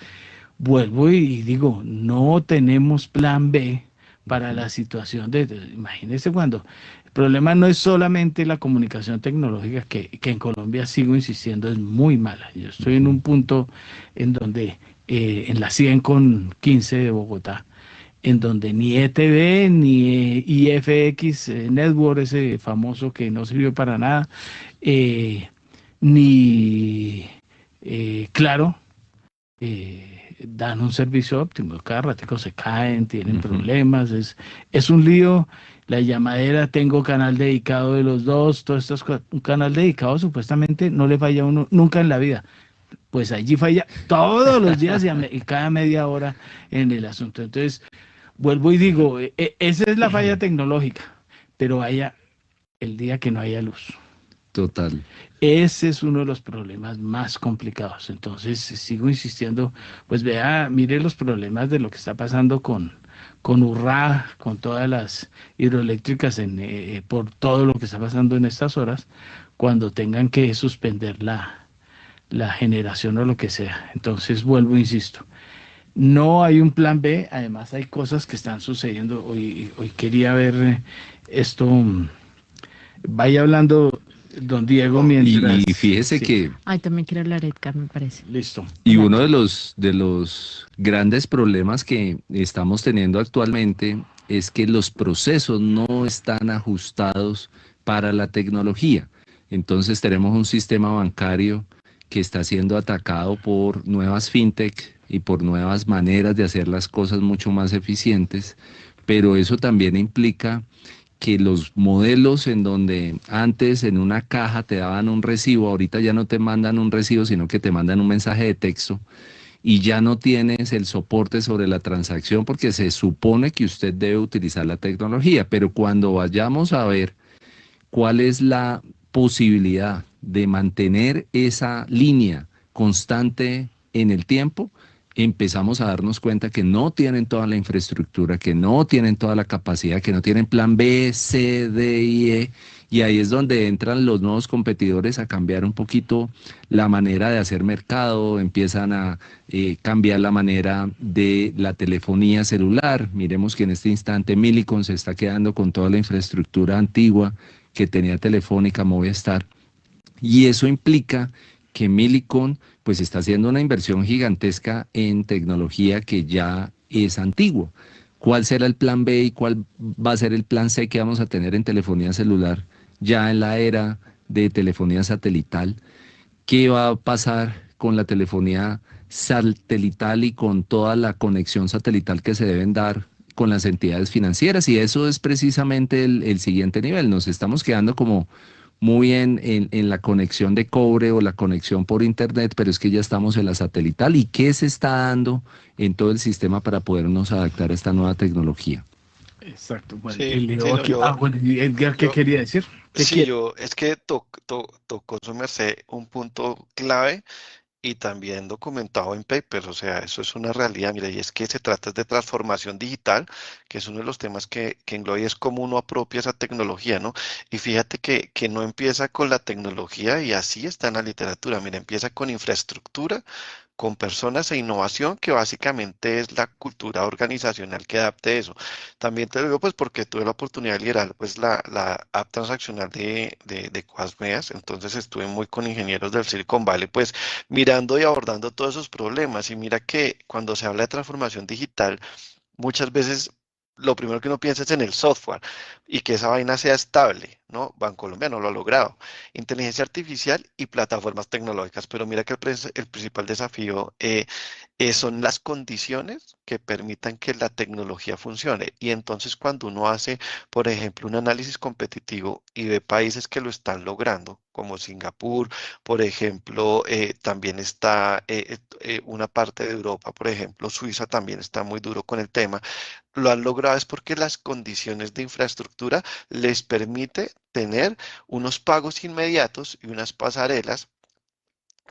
vuelvo y digo, no tenemos plan B para la situación imagínense, cuando el problema no es solamente la comunicación tecnológica, que en Colombia, sigo insistiendo, es muy mala. Yo estoy en un punto en donde en la 100 con 15 de Bogotá, en donde ni ETV ni IFX Network, ese famoso que no sirvió para nada, ni Claro, dan un servicio óptimo. Cada ratico se caen, tienen problemas, es un lío. La llamadera, tengo canal dedicado de los dos, todas estas cosas. Un canal dedicado supuestamente no le falla a uno nunca en la vida. Pues allí falla todos los días y cada media hora en el asunto. Entonces, vuelvo y digo, esa es la falla tecnológica, pero haya el día que no haya luz. Total. Ese es uno de los problemas más complicados. Entonces, sigo insistiendo, pues vea, mire los problemas de lo que está pasando con Urrá, con todas las hidroeléctricas, por todo lo que está pasando en estas horas, cuando tengan que suspender la generación o lo que sea. Entonces, vuelvo, insisto, no hay un plan B, además hay cosas que están sucediendo. Hoy quería ver esto, vaya hablando don Diego mientras... Y fíjese que... Ay, también quiero hablar, Edgar, me parece. Listo. Y uno de los grandes problemas que estamos teniendo actualmente es que los procesos no están ajustados para la tecnología. Entonces tenemos un sistema bancario que está siendo atacado por nuevas fintech y por nuevas maneras de hacer las cosas mucho más eficientes, pero eso también implica que los modelos en donde antes en una caja te daban un recibo, ahorita ya no te mandan un recibo, sino que te mandan un mensaje de texto y ya no tienes el soporte sobre la transacción porque se supone que usted debe utilizar la tecnología, pero cuando vayamos a ver cuál es la posibilidad de mantener esa línea constante en el tiempo, empezamos a darnos cuenta que no tienen toda la infraestructura, que no tienen toda la capacidad, que no tienen plan B, C, D y E, y ahí es donde entran los nuevos competidores a cambiar un poquito la manera de hacer mercado, empiezan a cambiar la manera de la telefonía celular. Miremos que en este instante Millicom se está quedando con toda la infraestructura antigua que tenía Telefónica, Movistar, y eso implica que Millicom pues está haciendo una inversión gigantesca en tecnología que ya es antigua. ¿Cuál será el plan B y cuál va a ser el plan C que vamos a tener en telefonía celular ya en la era de telefonía satelital? ¿Qué va a pasar con la telefonía satelital y con toda la conexión satelital que se deben dar con las entidades financieras? Y eso es precisamente el siguiente nivel. Nos estamos quedando como muy en la conexión de cobre o la conexión por internet, pero es que ya estamos en la satelital. ¿Y qué se está dando en todo el sistema para podernos adaptar a esta nueva tecnología? Exacto. Bueno, bueno, Edgar, ¿qué quería decir? Es que tocó su merced un punto clave y también documentado en papers, o sea, eso es una realidad, mira, y es que se trata de transformación digital, que es uno de los temas que engloba y es cómo uno apropia esa tecnología, ¿no? Y fíjate que no empieza con la tecnología y así está en la literatura, mira, empieza con infraestructura, con personas e innovación, que básicamente es la cultura organizacional que adapte eso. También te lo digo pues porque tuve la oportunidad de liderar pues la app transaccional de Quasmeas, entonces estuve muy con ingenieros del Silicon Valley pues mirando y abordando todos esos problemas y mira que cuando se habla de transformación digital, muchas veces lo primero que uno piensa es en el software y que esa vaina sea estable, ¿no? Bancolombia no lo ha logrado. Inteligencia artificial y plataformas tecnológicas, pero mira que el principal desafío son las condiciones que permitan que la tecnología funcione. Y entonces cuando uno hace, por ejemplo, un análisis competitivo y ve países que lo están logrando, como Singapur, por ejemplo, también está una parte de Europa, por ejemplo, Suiza también está muy duro con el tema, lo han logrado es porque las condiciones de infraestructura les permite tener unos pagos inmediatos y unas pasarelas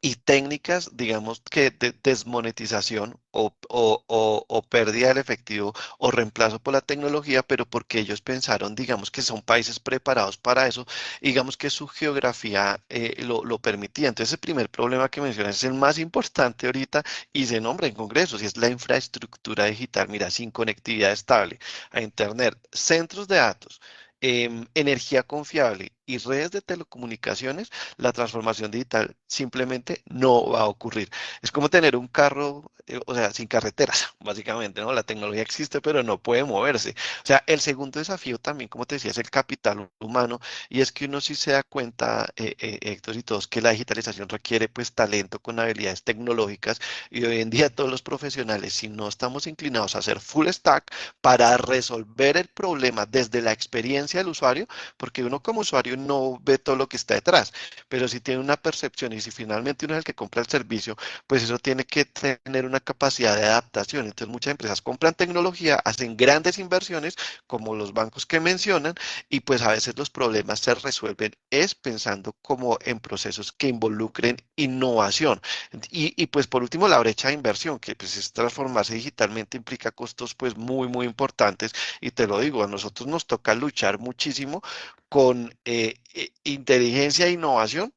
y técnicas, digamos que de desmonetización o pérdida del efectivo o reemplazo por la tecnología, pero porque ellos pensaron, digamos que son países preparados para eso, digamos que su geografía lo permitía. Entonces, el primer problema que mencionas es el más importante ahorita y se nombra en congresos y es la infraestructura digital. Mira, sin conectividad estable a Internet, centros de datos, energía confiable y redes de telecomunicaciones, la transformación digital simplemente no va a ocurrir. Es como tener un carro, o sea, sin carreteras, básicamente, ¿no? La tecnología existe, pero no puede moverse. O sea, el segundo desafío también, como te decía, es el capital humano, y es que uno sí se da cuenta, Héctor y todos, que la digitalización requiere pues talento con habilidades tecnológicas, y hoy en día todos los profesionales, si no estamos inclinados a hacer full stack para resolver el problema desde la experiencia del usuario, porque uno como usuario no ve todo lo que está detrás, pero si tiene una percepción y si finalmente uno es el que compra el servicio, pues eso tiene que tener una capacidad de adaptación. Entonces muchas empresas compran tecnología, hacen grandes inversiones, como los bancos que mencionan, y pues a veces los problemas se resuelven es pensando como en procesos que involucren innovación. Y pues por último la brecha de inversión, que pues es transformarse digitalmente, implica costos pues muy importantes, y te lo digo, a nosotros nos toca luchar muchísimo con inteligencia e innovación,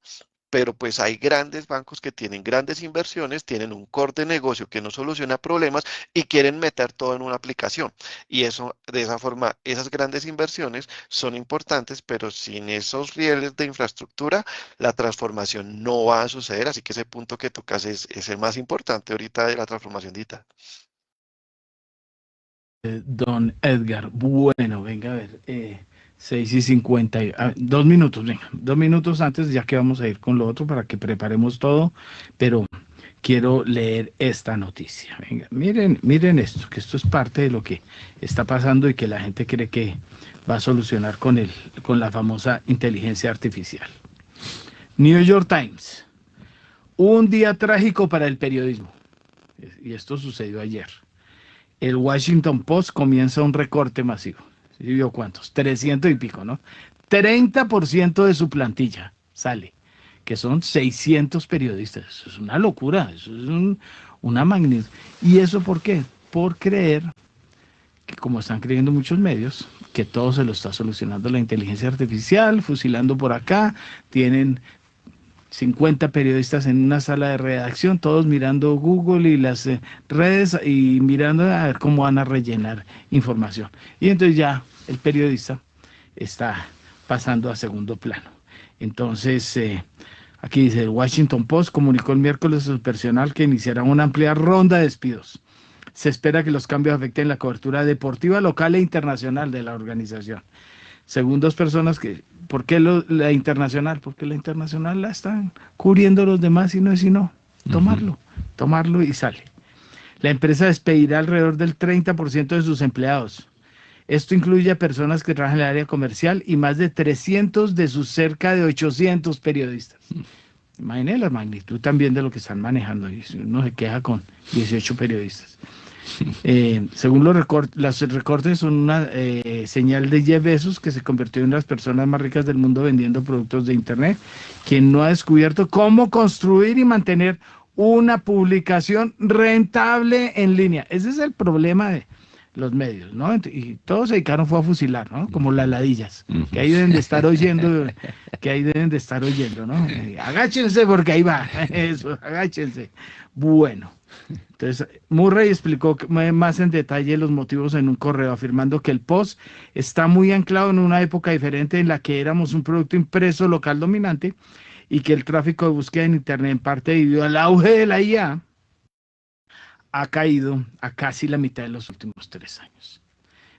pero pues hay grandes bancos que tienen grandes inversiones, tienen un core de negocio que no soluciona problemas y quieren meter todo en una aplicación. Y eso, de esa forma, esas grandes inversiones son importantes, pero sin esos rieles de infraestructura, la transformación no va a suceder. Así que ese punto que tocas es el más importante ahorita de la transformación digital. Don Edgar, bueno, venga a ver, 6:50, 2 minutos, venga, 2 minutos antes, ya que vamos a ir con lo otro para que preparemos todo, pero quiero leer esta noticia. Venga, miren esto, que esto es parte de lo que está pasando y que la gente cree que va a solucionar con la famosa inteligencia artificial. New York Times, un día trágico para el periodismo, y esto sucedió ayer. El Washington Post comienza un recorte masivo. ¿Sí vio cuántos? 300 y pico, ¿no? 30% de su plantilla sale, que son 600 periodistas. Eso es una locura, eso es una magnitud. ¿Y eso por qué? Por creer que, como están creyendo muchos medios, que todo se lo está solucionando la inteligencia artificial, fusilando por acá, tienen 50 periodistas en una sala de redacción, todos mirando Google y las redes y mirando a ver cómo van a rellenar información. Y entonces ya el periodista está pasando a segundo plano. Entonces, aquí dice, el Washington Post comunicó el miércoles a su personal que iniciará una amplia ronda de despidos. Se espera que los cambios afecten la cobertura deportiva local e internacional de la organización. Según dos personas que, ¿por qué la internacional? Porque la internacional la están cubriendo los demás y no es sino tomarlo y sale. La empresa despedirá alrededor del 30% de sus empleados. Esto incluye a personas que trabajan en el área comercial y más de 300 de sus cerca de 800 periodistas. Imaginen la magnitud también de lo que están manejando. Y uno se queja con 18 periodistas. Según los recortes son una señal de Jeff Bezos, que se convirtió en una de las personas más ricas del mundo vendiendo productos de Internet, quien no ha descubierto cómo construir y mantener una publicación rentable en línea. Ese es el problema de los medios, ¿no? Y todos se dedicaron fue a fusilar, ¿no? Como las ladillas, que ahí deben de estar oyendo, ¿no? Agáchense porque ahí va, eso, agáchense. Bueno. Entonces, Murray explicó más en detalle los motivos en un correo, afirmando que el Post está muy anclado en una época diferente en la que éramos un producto impreso local dominante y que el tráfico de búsqueda en Internet, en parte debido al auge de la IA, ha caído a casi la mitad de los últimos 3 años.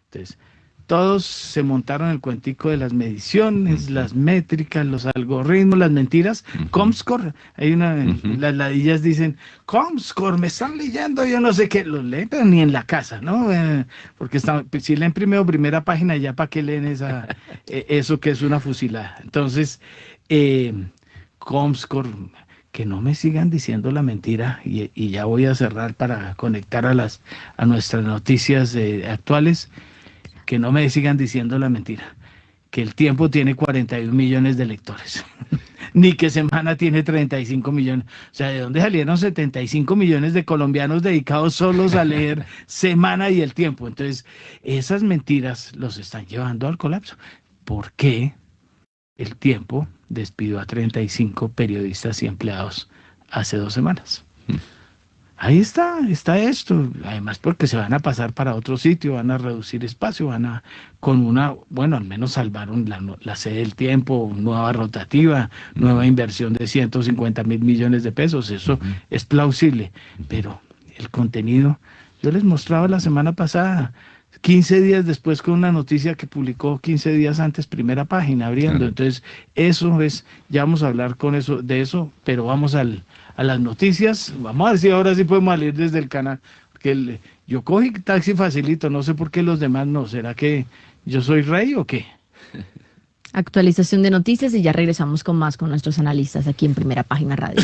Entonces, todos se montaron el cuentico de las mediciones, las métricas, los algoritmos, las mentiras. Comscore, las ladillas dicen, Comscore, me están leyendo, yo no sé qué, los leen, pero ni en la casa, ¿no? Porque si leen primera página, ya para qué leen eso que es una fusilada. Entonces, Comscore, que no me sigan diciendo la mentira, y ya voy a cerrar para conectar a nuestras noticias actuales. Que no me sigan diciendo la mentira, que El Tiempo tiene 41 millones de lectores, ni que Semana tiene 35 millones. O sea, ¿de dónde salieron 75 millones de colombianos dedicados solos a leer Semana y El Tiempo? Entonces, esas mentiras los están llevando al colapso. ¿Por qué El Tiempo despidió a 35 periodistas y empleados hace 2 semanas? ahí está esto. Además, porque se van a pasar para otro sitio, van a reducir espacio, bueno, al menos salvaron la sede del tiempo, nueva rotativa, nueva inversión de 150.000 millones de pesos. Eso es plausible. Pero el contenido, yo les mostraba la semana pasada, 15 días después con una noticia que publicó 15 días antes, primera página, abriendo. Entonces, eso es, ya vamos a hablar de eso, pero vamos a las noticias. Vamos a ver si ahora sí podemos salir desde el canal, porque yo cogí taxi facilito, no sé por qué los demás no. ¿Será que yo soy rey o qué? Actualización de noticias y ya regresamos con más con nuestros analistas aquí en Primera Página Radio.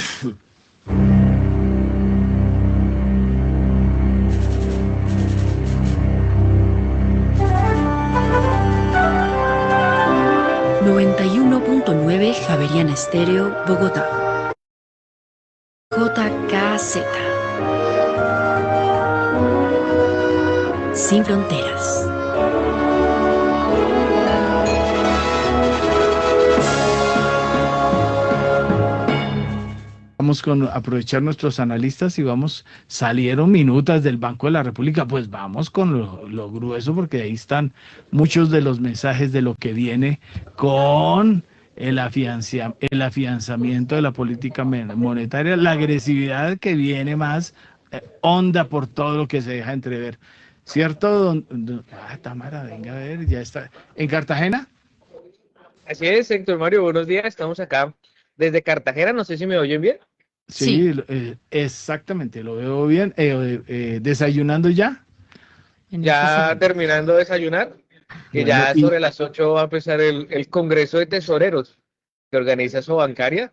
Javeriana Estéreo, Bogotá. JKZ. Sin fronteras. Vamos a aprovechar nuestros analistas y salieron minutas del Banco de la República, pues vamos con lo grueso, porque ahí están muchos de los mensajes de lo que viene con el afianzamiento de la política monetaria, la agresividad que viene más honda por todo lo que se deja entrever. ¿Cierto, Tamara? Venga a ver, ya está. ¿En Cartagena? Así es, Héctor Mario, buenos días. Estamos acá desde Cartagena, no sé si me oyen bien. Sí, exactamente, lo veo bien. ¿Desayunando ya? Ya terminando de desayunar. Que bueno, ya sobre las 8 va a empezar el Congreso de Tesoreros que organiza Sobancaria,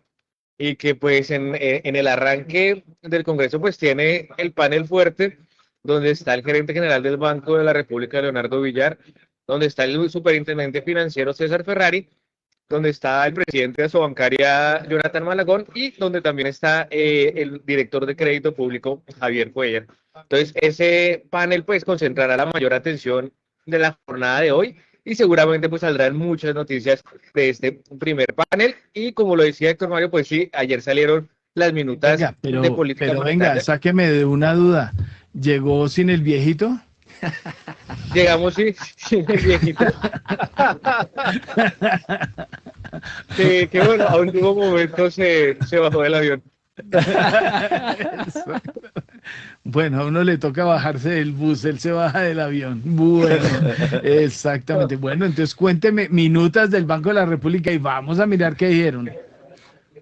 y que pues en el arranque del Congreso pues tiene el panel fuerte, donde está el gerente general del Banco de la República, Leonardo Villar, donde está el superintendente financiero César Ferrari, donde está el presidente de Sobancaria, Jonathan Malagón, y donde también está el director de crédito público, Javier Cuellar. Entonces ese panel pues concentrará la mayor atención de la jornada de hoy, y seguramente pues saldrán muchas noticias de este primer panel. Y como lo decía Héctor Mario, pues sí, ayer salieron las minutas de política pero monetaria. Venga, sáqueme de una duda. ¿Llegó sin el viejito? Llegamos sin el viejito. Que bueno, a último momento se bajó del avión. Bueno, a uno le toca bajarse del bus, él se baja del avión. Bueno, exactamente. Bueno, entonces cuénteme minutas del Banco de la República y vamos a mirar qué dijeron.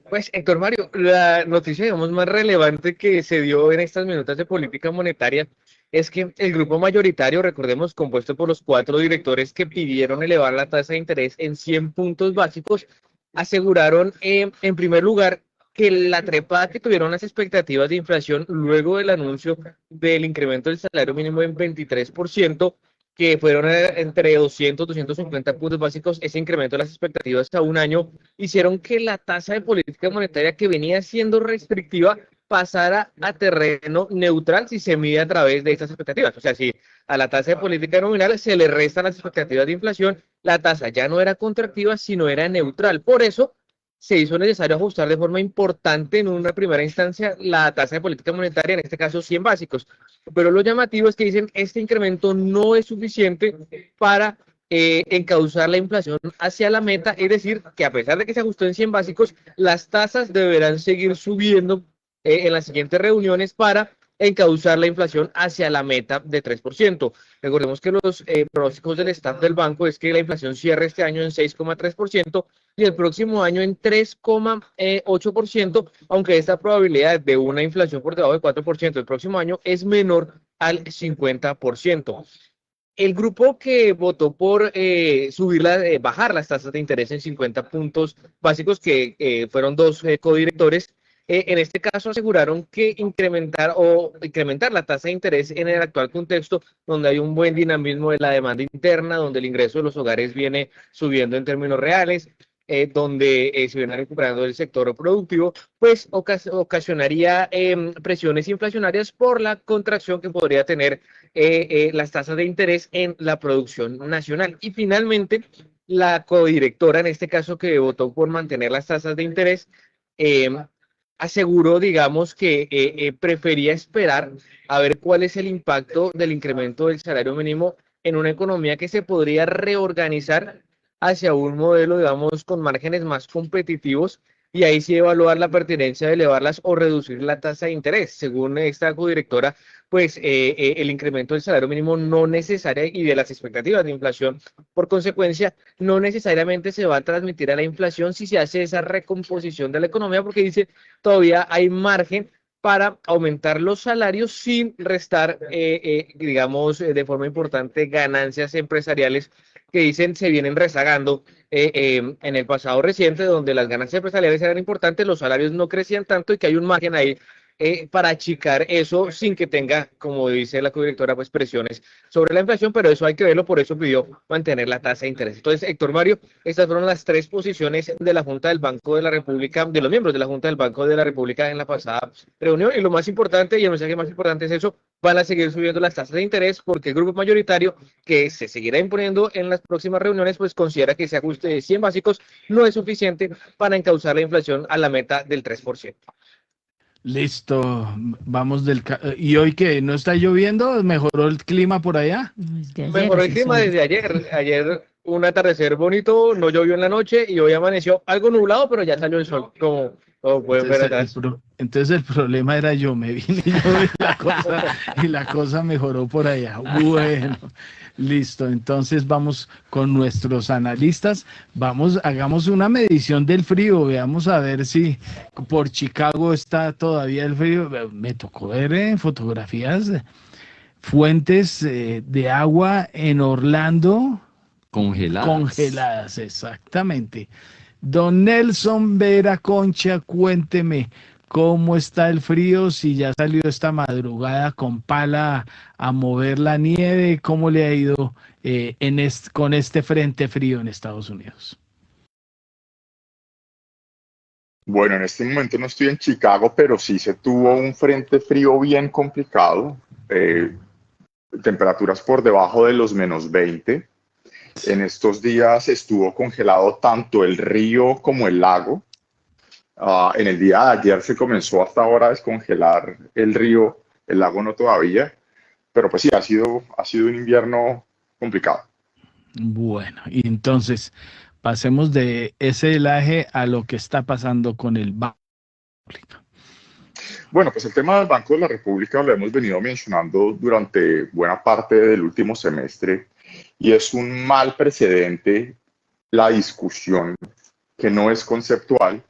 Pues, Héctor Mario, la noticia, digamos, más relevante que se dio en estas minutas de política monetaria es que el grupo mayoritario, recordemos, compuesto por los 4 directores que pidieron elevar la tasa de interés en 100 puntos básicos, aseguraron, en primer lugar, que la trepada que tuvieron las expectativas de inflación luego del anuncio del incremento del salario mínimo en 23%, que fueron entre 200 y 250 puntos básicos, ese incremento de las expectativas a un año, hicieron que la tasa de política monetaria, que venía siendo restrictiva, pasara a terreno neutral si se mide a través de estas expectativas. O sea, si a la tasa de política nominal se le restan las expectativas de inflación, la tasa ya no era contractiva, sino era neutral. Por eso se hizo necesario ajustar de forma importante en una primera instancia la tasa de política monetaria, en este caso 100 básicos. Pero lo llamativo es que dicen este incremento no es suficiente para encauzar la inflación hacia la meta, es decir, que a pesar de que se ajustó en 100 básicos, las tasas deberán seguir subiendo en las siguientes reuniones para encauzar la inflación hacia la meta de 3%. Recordemos que los pronósticos del staff del banco es que la inflación cierre este año en 6,3% y el próximo año en 3,8%, aunque esta probabilidad de una inflación por debajo de 4% el próximo año es menor al 50%. El grupo que votó por bajar las tasas de interés en 50 puntos básicos, que fueron 2 codirectores, en este caso aseguraron que incrementar la tasa de interés en el actual contexto, donde hay un buen dinamismo de la demanda interna, donde el ingreso de los hogares viene subiendo en términos reales, donde se viene recuperando el sector productivo, pues ocasionaría presiones inflacionarias por la contracción que podría tener las tasas de interés en la producción nacional. Y finalmente, la codirectora, en este caso, que votó por mantener las tasas de interés, aseguró, digamos, que prefería esperar a ver cuál es el impacto del incremento del salario mínimo en una economía que se podría reorganizar hacia un modelo, digamos, con márgenes más competitivos y ahí sí evaluar la pertinencia de elevarlas o reducir la tasa de interés. Según esta codirectora, pues el incremento del salario mínimo no necesaria y de las expectativas de inflación, por consecuencia, no necesariamente se va a transmitir a la inflación si se hace esa recomposición de la economía, porque dice todavía hay margen para aumentar los salarios sin restar, digamos, de forma importante ganancias empresariales que dicen se vienen rezagando en el pasado reciente, donde las ganancias empresariales eran importantes, los salarios no crecían tanto y que hay un margen ahí para achicar eso sin que tenga, como dice la codirectora, pues presiones sobre la inflación, pero eso hay que verlo, por eso pidió mantener la tasa de interés. Entonces, Héctor Mario, estas fueron las tres posiciones de la Junta del Banco de la República, de los miembros de la Junta del Banco de la República en la pasada reunión, y lo más importante, y el mensaje más importante es eso, van a seguir subiendo las tasas de interés porque el grupo mayoritario, que se seguirá imponiendo en las próximas reuniones, pues considera que ese ajuste de 100 básicos no es suficiente para encauzar la inflación a la meta del 3%. Listo, vamos ¿Y hoy que no está lloviendo? ¿Mejoró el clima por allá? Mejoró el clima desde ayer. Ayer un atardecer bonito, no llovió en la noche y hoy amaneció algo nublado, pero ya salió el sol, como pueden ver acá. Entonces el problema era yo, me vine yo y la cosa mejoró por allá. Bueno, listo, entonces vamos con nuestros analistas, hagamos una medición del frío, veamos a ver si por Chicago está todavía el frío. Me tocó ver fotografías, fuentes de agua en Orlando. Congeladas, exactamente. Don Nelson Vera Concha, cuénteme, ¿cómo está el frío? Si ya salió esta madrugada con pala a mover la nieve, ¿cómo le ha ido con este frente frío en Estados Unidos? Bueno, en este momento no estoy en Chicago, pero sí se tuvo un frente frío bien complicado, temperaturas por debajo de los -20. En estos días estuvo congelado tanto el río como el lago. En el día de ayer se comenzó hasta ahora a descongelar el río, el lago no todavía, pero pues sí, ha sido un invierno complicado. Bueno, y entonces pasemos de ese helaje a lo que está pasando con el Banco de la República. Bueno, pues el tema del Banco de la República lo hemos venido mencionando durante buena parte del último semestre y es un mal precedente la discusión que no es conceptual,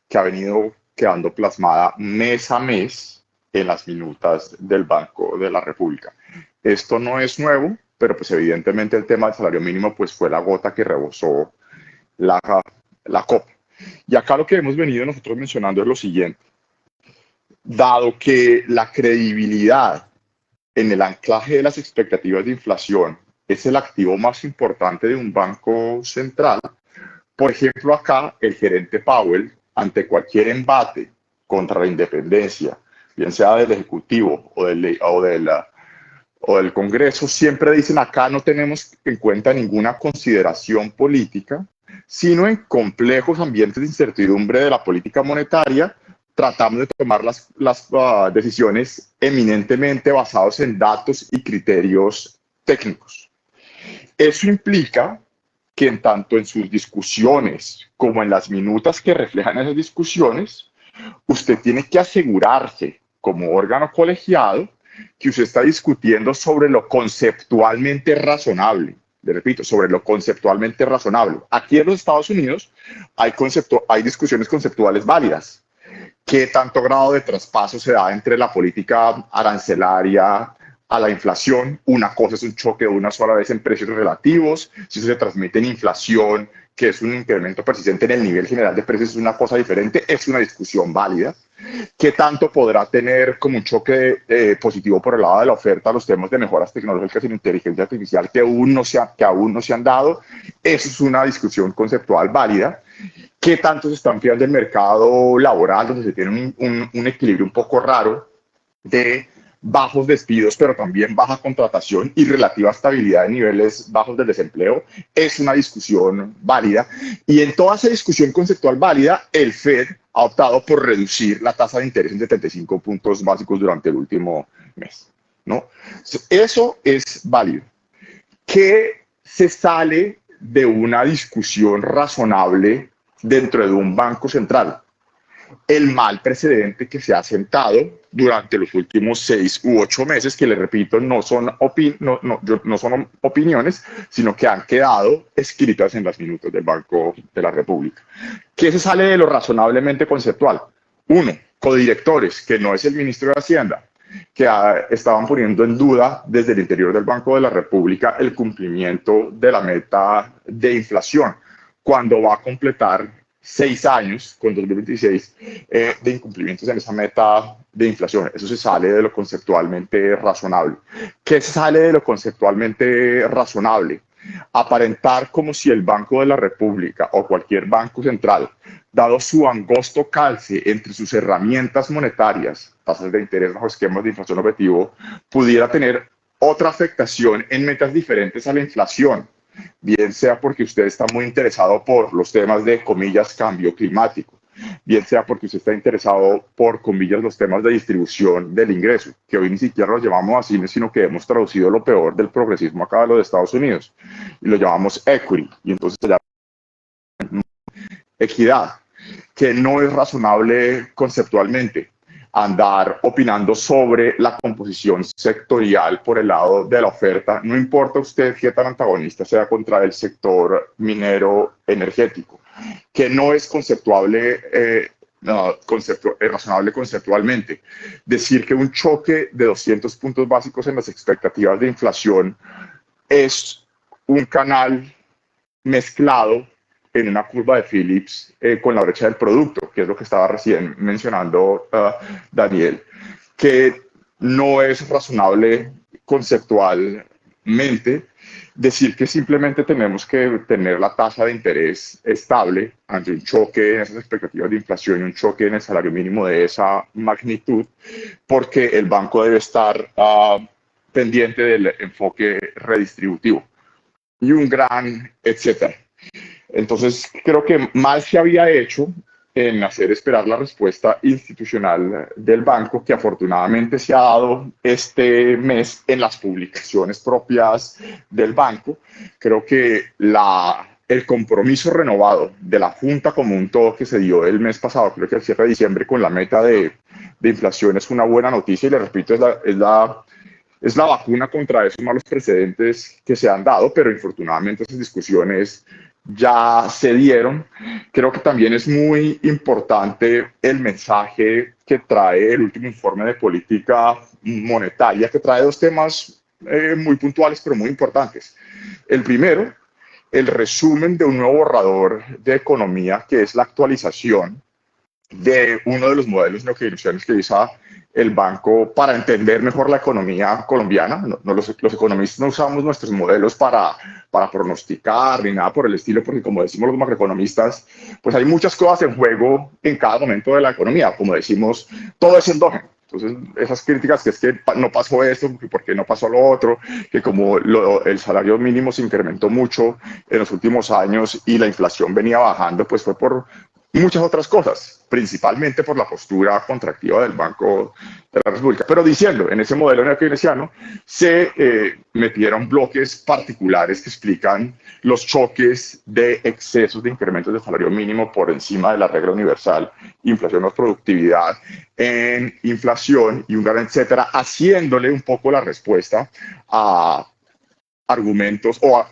que ha venido quedando plasmada mes a mes en las minutas del Banco de la República. Esto no es nuevo, pero pues evidentemente el tema del salario mínimo pues fue la gota que rebosó la copa. Y acá lo que hemos venido nosotros mencionando es lo siguiente. Dado que la credibilidad en el anclaje de las expectativas de inflación es el activo más importante de un banco central, por ejemplo, acá el gerente Powell, ante cualquier embate contra la independencia, bien sea del Ejecutivo o del Congreso, siempre dicen acá no tenemos en cuenta ninguna consideración política, sino en complejos ambientes de incertidumbre de la política monetaria, tratamos de tomar las decisiones eminentemente basadas en datos y criterios técnicos. Eso implica que tanto en sus discusiones como en las minutas que reflejan esas discusiones, usted tiene que asegurarse como órgano colegiado que usted está discutiendo sobre lo conceptualmente razonable. Le repito, sobre lo conceptualmente razonable. Aquí en los Estados Unidos hay discusiones conceptuales válidas. ¿Qué tanto grado de traspaso se da entre la política arancelaria a la inflación? Una cosa es un choque de una sola vez en precios relativos. Si eso se transmite en inflación, que es un incremento persistente en el nivel general de precios, es una cosa diferente, es una discusión válida. ¿Qué tanto podrá tener como un choque positivo por el lado de la oferta los temas de mejoras tecnológicas y inteligencia artificial que aún no se han dado? Eso es una discusión conceptual válida. ¿Qué tanto se está ampliando el mercado laboral, donde se tiene un equilibrio un poco raro de bajos despidos, pero también baja contratación y relativa estabilidad de niveles bajos del desempleo, es una discusión válida. Y en toda esa discusión conceptual válida, el Fed ha optado por reducir la tasa de interés en 75 puntos básicos durante el último mes, ¿no? Eso es válido. ¿Qué se sale de una discusión razonable dentro de un banco central? El mal precedente que se ha sentado durante los últimos 6 u 8 meses, que le repito, no son opiniones, sino que han quedado escritas en las minutas del Banco de la República. ¿Qué se sale de lo razonablemente conceptual? Uno, codirectores, que no es el ministro de Hacienda, que estaban poniendo en duda desde el interior del Banco de la República el cumplimiento de la meta de inflación, cuando va a completar 6 años, con 2026, de incumplimientos en esa meta de inflación. Eso se sale de lo conceptualmente razonable. ¿Qué se sale de lo conceptualmente razonable? Aparentar como si el Banco de la República o cualquier banco central, dado su angosto calce entre sus herramientas monetarias, tasas de interés bajo esquemas de inflación objetivo, pudiera tener otra afectación en metas diferentes a la inflación, bien sea porque usted está muy interesado por los temas de, comillas, cambio climático, bien sea porque usted está interesado por, comillas, los temas de distribución del ingreso, que hoy ni siquiera los llamamos así, sino que hemos traducido lo peor del progresismo acá de los Estados Unidos, y lo llamamos equity, y entonces se llama equidad, que no es razonable conceptualmente andar opinando sobre la composición sectorial por el lado de la oferta, no importa usted qué tan antagonista sea contra el sector minero energético, que no es razonable conceptualmente. Decir que un choque de 200 puntos básicos en las expectativas de inflación es un canal mezclado en una curva de Phillips con la brecha del producto, que es lo que estaba recién mencionando Daniel, que no es razonable conceptualmente decir que simplemente tenemos que tener la tasa de interés estable ante un choque en esas expectativas de inflación y un choque en el salario mínimo de esa magnitud, porque el banco debe estar pendiente del enfoque redistributivo y un gran etcétera. Entonces, creo que mal se había hecho en hacer esperar la respuesta institucional del banco, que afortunadamente se ha dado este mes en las publicaciones propias del banco. Creo que el compromiso renovado de la Junta como un todo que se dio el mes pasado, creo que el cierre de diciembre, con la meta de inflación es una buena noticia, y le repito, es la vacuna contra esos malos precedentes que se han dado, pero infortunadamente esas discusiones ya se dieron. Creo que también es muy importante el mensaje que trae el último informe de política monetaria, que trae 2 temas muy puntuales pero muy importantes. El primero, el resumen de un nuevo borrador de economía, que es la actualización de uno de los modelos neokeynesianos que usa el banco para entender mejor la economía colombiana. Los economistas no usamos nuestros modelos para pronosticar ni nada por el estilo, porque como decimos los macroeconomistas, pues hay muchas cosas en juego en cada momento de la economía. Como decimos, todo es endógeno. Entonces, esas críticas que es que no pasó esto, porque no pasó lo otro, que como el salario mínimo se incrementó mucho en los últimos años y la inflación venía bajando, pues fue por muchas otras cosas, principalmente por la postura contractiva del Banco de la República. Pero diciendo, en ese modelo neokeynesiano se metieron bloques particulares que explican los choques de excesos de incrementos de salario mínimo por encima de la regla universal, inflación más productividad en inflación y un gran etcétera, haciéndole un poco la respuesta a argumentos, a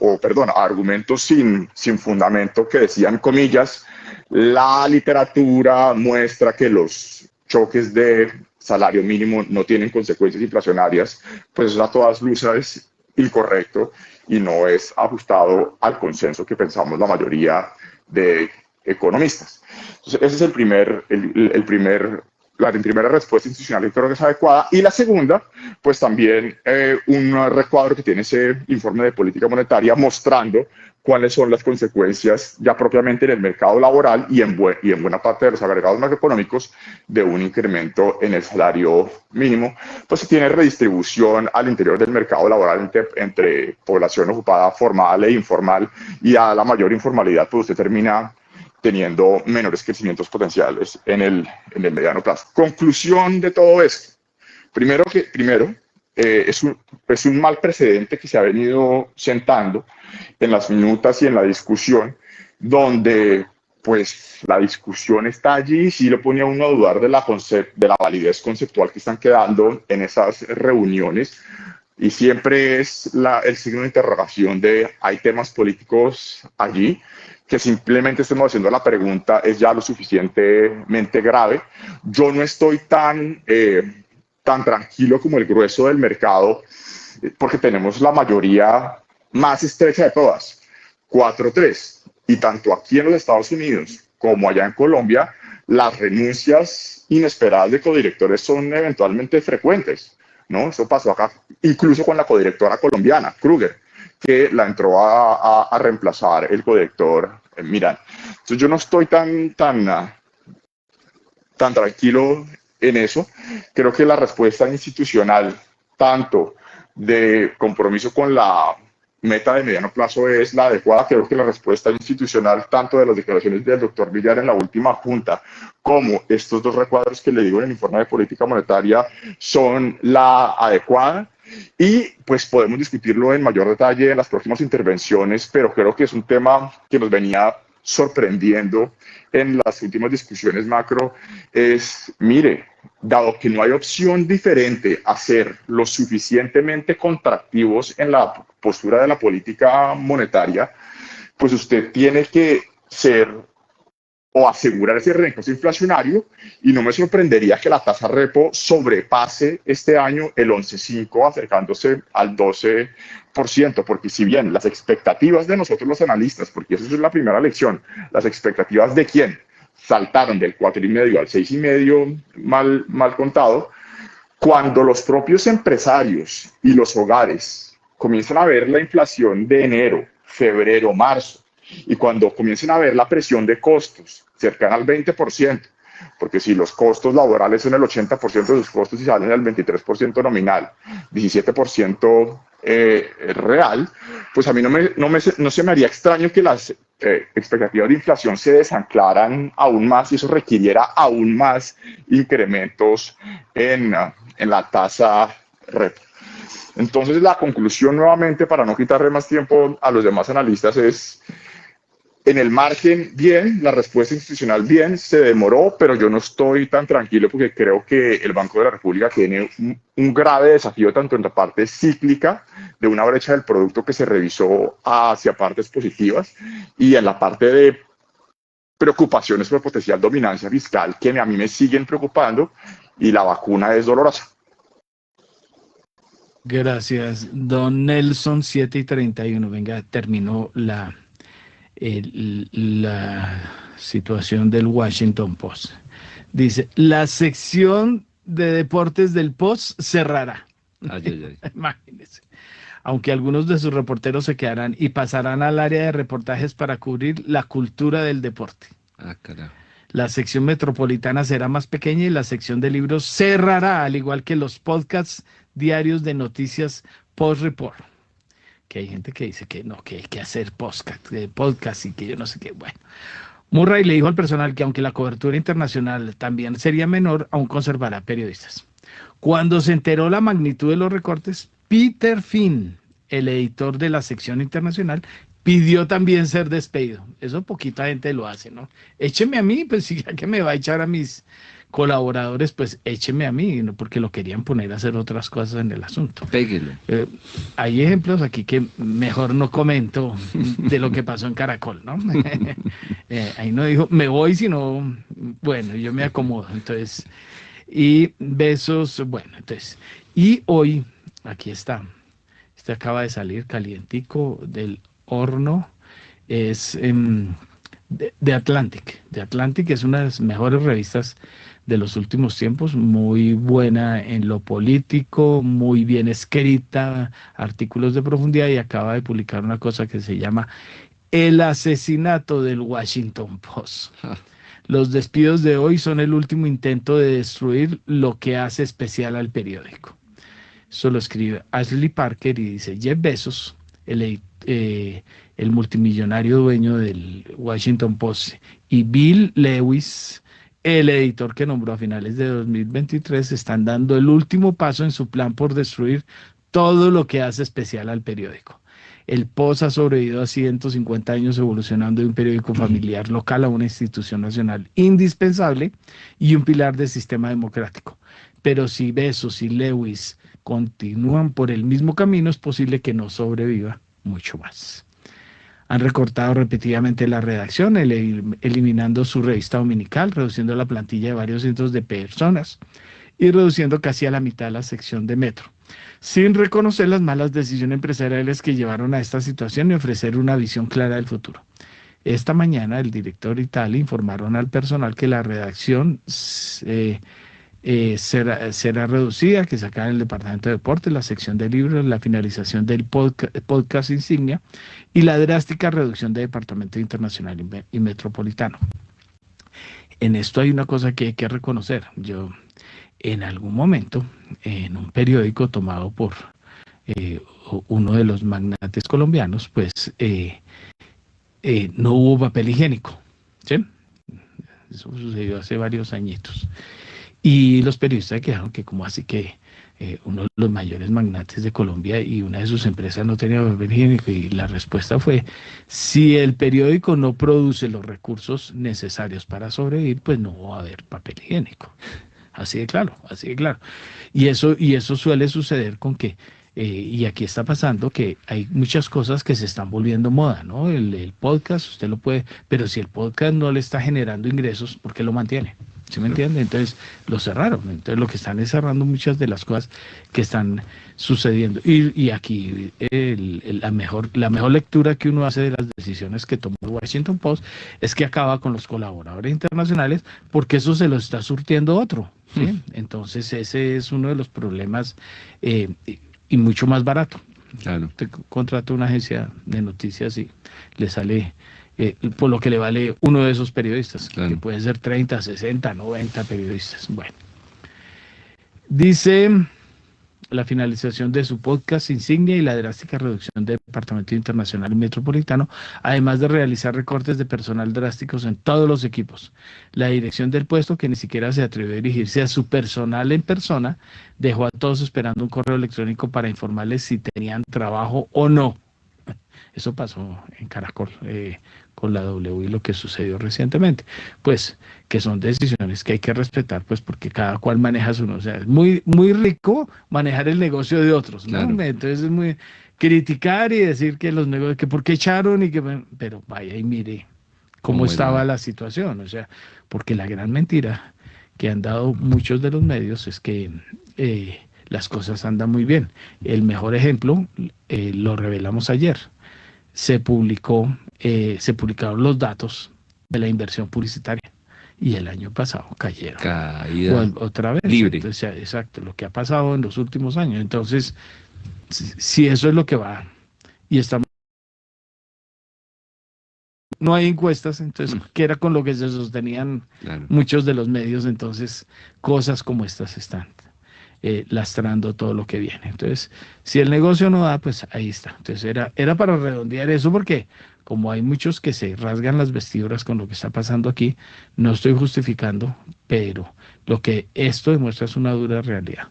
argumentos sin fundamento, que decían, comillas, la literatura muestra que los choques de salario mínimo no tienen consecuencias inflacionarias. Pues eso a todas luces es incorrecto y no es ajustado al consenso que pensamos la mayoría de economistas. Entonces, ese es el primer la primera respuesta institucional creo que es adecuada, y la segunda, pues también un recuadro que tiene ese informe de política monetaria mostrando cuáles son las consecuencias ya propiamente en el mercado laboral y en buena parte de los agregados macroeconómicos de un incremento en el salario mínimo, pues se tiene redistribución al interior del mercado laboral entre población ocupada formal e informal, y a la mayor informalidad pues usted termina teniendo menores crecimientos potenciales en el mediano plazo. Conclusión de todo esto. Primero, es un mal precedente que se ha venido sentando en las minutas y en la discusión, donde pues la discusión está allí y sí lo pone a uno a dudar de la validez conceptual que están quedando en esas reuniones, y siempre es el signo de interrogación de ¿hay temas políticos allí? Que simplemente estemos haciendo la pregunta es ya lo suficientemente grave. Yo no estoy tan tranquilo como el grueso del mercado, porque tenemos la mayoría más estrecha de todas, 4-3, y tanto aquí en los Estados Unidos como allá en Colombia, las renuncias inesperadas de codirectores son eventualmente frecuentes, ¿no? Eso pasó acá, incluso con la codirectora colombiana, Kruger, que la entró a reemplazar el codirector Mirán. Entonces yo no estoy tan tranquilo en eso. Creo que la respuesta institucional, tanto de compromiso con la meta de mediano plazo, es la adecuada. Creo que la respuesta institucional, tanto de las declaraciones del doctor Villar en la última junta, como estos dos recuadros que le digo en el informe de política monetaria, son la adecuada. Y pues podemos discutirlo en mayor detalle en las próximas intervenciones, pero creo que es un tema que nos venía sorprendiendo en las últimas discusiones macro. Mire, dado que no hay opción diferente a ser lo suficientemente contractivos en la postura de la política monetaria, pues usted tiene que ser o asegurar ese reencuentro inflacionario, y no me sorprendería que la tasa repo sobrepase este año el 11.5, acercándose al 12%, porque si bien las expectativas de nosotros los analistas, porque esa es la primera lección, las expectativas de quién saltaron del 4,5 al 6,5 mal contado, cuando los propios empresarios y los hogares comienzan a ver la inflación de enero, febrero, marzo, y cuando comiencen a ver la presión de costos cercana al 20%, porque si los costos laborales son el 80% de sus costos y salen al 23% nominal, 17% real, pues a mí no se me haría extraño que las expectativas de inflación se desanclaran aún más, y eso requiriera aún más incrementos en la tasa repo. Entonces la conclusión, nuevamente, para no quitarle más tiempo a los demás analistas, es: en el margen, bien, la respuesta institucional, bien, se demoró, pero yo no estoy tan tranquilo, porque creo que el Banco de la República tiene un grave desafío, tanto en la parte cíclica de una brecha del producto que se revisó hacia partes positivas, y en la parte de preocupaciones por potencial dominancia fiscal, que a mí me siguen preocupando, y la vacuna es dolorosa. Gracias, don Nelson. 7:31. Venga, terminó la situación del Washington Post. Dice: la sección de deportes del Post cerrará. Imagínense. Aunque algunos de sus reporteros se quedarán y pasarán al área de reportajes para cubrir la cultura del deporte. Carajo. La sección metropolitana será más pequeña y la sección de libros cerrará, al igual que los podcasts diarios de noticias Post Report. Que hay gente que dice que no, que hay que hacer podcast y que yo no sé qué. Bueno, Murray le dijo al personal que aunque la cobertura internacional también sería menor, aún conservará periodistas. Cuando se enteró la magnitud de los recortes, Peter Finn, el editor de la sección internacional, pidió también ser despedido. Eso poquita gente lo hace, ¿no? Écheme a mí, pues si ya que me va a echar a mis colaboradores, pues écheme a mí, ¿no? Porque lo querían poner a hacer otras cosas en el asunto. Péguelo. Hay ejemplos aquí que mejor no comento de lo que pasó en Caracol, ¿no? Ahí no dijo, me voy, sino, bueno, yo me acomodo. Entonces, y besos, bueno, entonces, y hoy, aquí está, este acaba de salir calientico del horno, es de Atlantic. The Atlantic es una de las mejores revistas de los últimos tiempos, muy buena en lo político, muy bien escrita, artículos de profundidad, y acaba de publicar una cosa que se llama El asesinato del Washington Post. Los despidos de hoy son el último intento de destruir lo que hace especial al periódico. Eso lo escribe Ashley Parker y dice: Jeff Bezos, el multimillonario dueño del Washington Post, y Bill Lewis, el editor que nombró a finales de 2023, están dando el último paso en su plan por destruir todo lo que hace especial al periódico. El Post ha sobrevivido a 150 años evolucionando de un periódico familiar local a una institución nacional indispensable y un pilar del sistema democrático. Pero si Bezos y Lewis continúan por el mismo camino, es posible que no sobreviva mucho más. Han recortado repetidamente la redacción, eliminando su revista dominical, reduciendo la plantilla de varios cientos de personas y reduciendo casi a la mitad la sección de Metro, sin reconocer las malas decisiones empresariales que llevaron a esta situación y ofrecer una visión clara del futuro. Esta mañana el director y tal informaron al personal que la redacción será reducida, que se acaba el departamento de deportes, la sección de libros, la finalización del podcast insignia y la drástica reducción de departamento internacional y metropolitano. En esto hay una cosa que hay que reconocer. Yo, en algún momento, en un periódico tomado por uno de los magnates colombianos, pues no hubo papel higiénico, ¿sí? Eso sucedió hace varios añitos. Y los periodistas quedaron que como así que uno de los mayores magnates de Colombia y una de sus empresas no tenía papel higiénico, y la respuesta fue: si el periódico no produce los recursos necesarios para sobrevivir, pues no va a haber papel higiénico. Así de claro, así de claro. Y eso suele suceder con que, y aquí está pasando, que hay muchas cosas que se están volviendo moda, ¿no? El podcast, usted lo puede, pero si el podcast no le está generando ingresos, ¿por qué lo mantiene? ¿Sí me entiende? Entonces lo cerraron. Entonces lo que están es cerrando muchas de las cosas que están sucediendo. Y aquí la mejor lectura que uno hace de las decisiones que tomó el Washington Post es que acaba con los colaboradores internacionales, porque eso se lo está surtiendo otro, ¿sí? Entonces ese es uno de los problemas, y mucho más barato. Claro. Usted contrata una agencia de noticias y le sale por lo que le vale uno de esos periodistas, claro, que pueden ser 30, 60, 90 periodistas. Bueno, dice: la finalización de su podcast insignia y la drástica reducción del departamento internacional y metropolitano, además de realizar recortes de personal drásticos en todos los equipos. La dirección del puesto, que ni siquiera se atrevió a dirigirse a su personal en persona, dejó a todos esperando un correo electrónico para informarles si tenían trabajo o no. Eso pasó en Caracol con la W y lo que sucedió recientemente. Pues que son decisiones que hay que respetar, pues porque cada cual maneja su... O sea, es muy, muy rico manejar el negocio de otros, ¿no? Claro. Entonces es muy criticar y decir que los negocios, que por qué echaron y que... Pero vaya y mire cómo estaba la situación. O sea, porque la gran mentira que han dado muchos de los medios es que las cosas andan muy bien. El mejor ejemplo lo revelamos ayer. Se publicaron los datos de la inversión publicitaria y el año pasado cayeron. Caída otra vez. Libre. Entonces, exacto, lo que ha pasado en los últimos años. Entonces, si eso es lo que va, y estamos... No hay encuestas, entonces, que era con lo que se sostenían muchos de los medios, entonces cosas como estas están lastrando todo lo que viene. Entonces, si el negocio no da, pues ahí está. Entonces era para redondear eso, porque como hay muchos que se rasgan las vestiduras con lo que está pasando aquí, no estoy justificando, pero lo que esto demuestra es una dura realidad.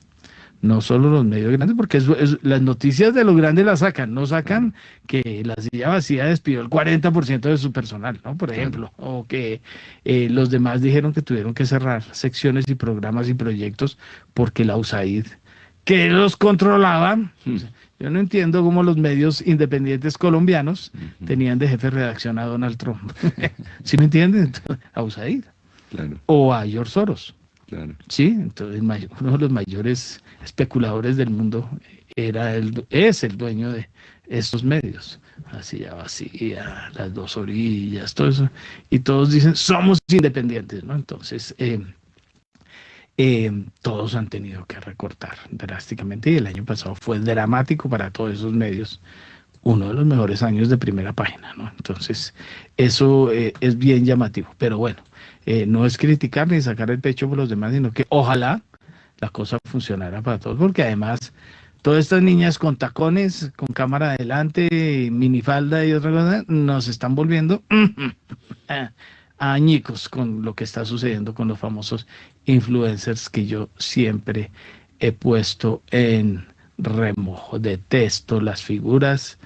No solo los medios grandes, porque las noticias de los grandes las sacan, no sacan que la silla vacía despidió el 40% de su personal, ¿no? Por ejemplo, o que los demás dijeron que tuvieron que cerrar secciones y programas y proyectos porque la USAID, que los controlaban. Yo no entiendo cómo los medios independientes colombianos tenían de jefe de redacción a Donald Trump. ¿Sí me entienden? A USAID. Claro. O a George Soros. Claro. Sí, entonces uno de los mayores especuladores del mundo es el dueño de estos medios. así ya vacía, las dos orillas, todo eso, y todos dicen, somos independientes, ¿no? Entonces, todos han tenido que recortar drásticamente y el año pasado fue dramático para todos esos medios, uno de los mejores años de primera página, ¿no? Entonces, eso es bien llamativo, pero bueno, no es criticar ni sacar el pecho por los demás, sino que ojalá la cosa funcionara para todos, porque además todas estas niñas con tacones, con cámara adelante, minifalda y otra cosa, nos están volviendo añicos con lo que está sucediendo con los famosos influencers que yo siempre he puesto en remojo. Detesto las figuras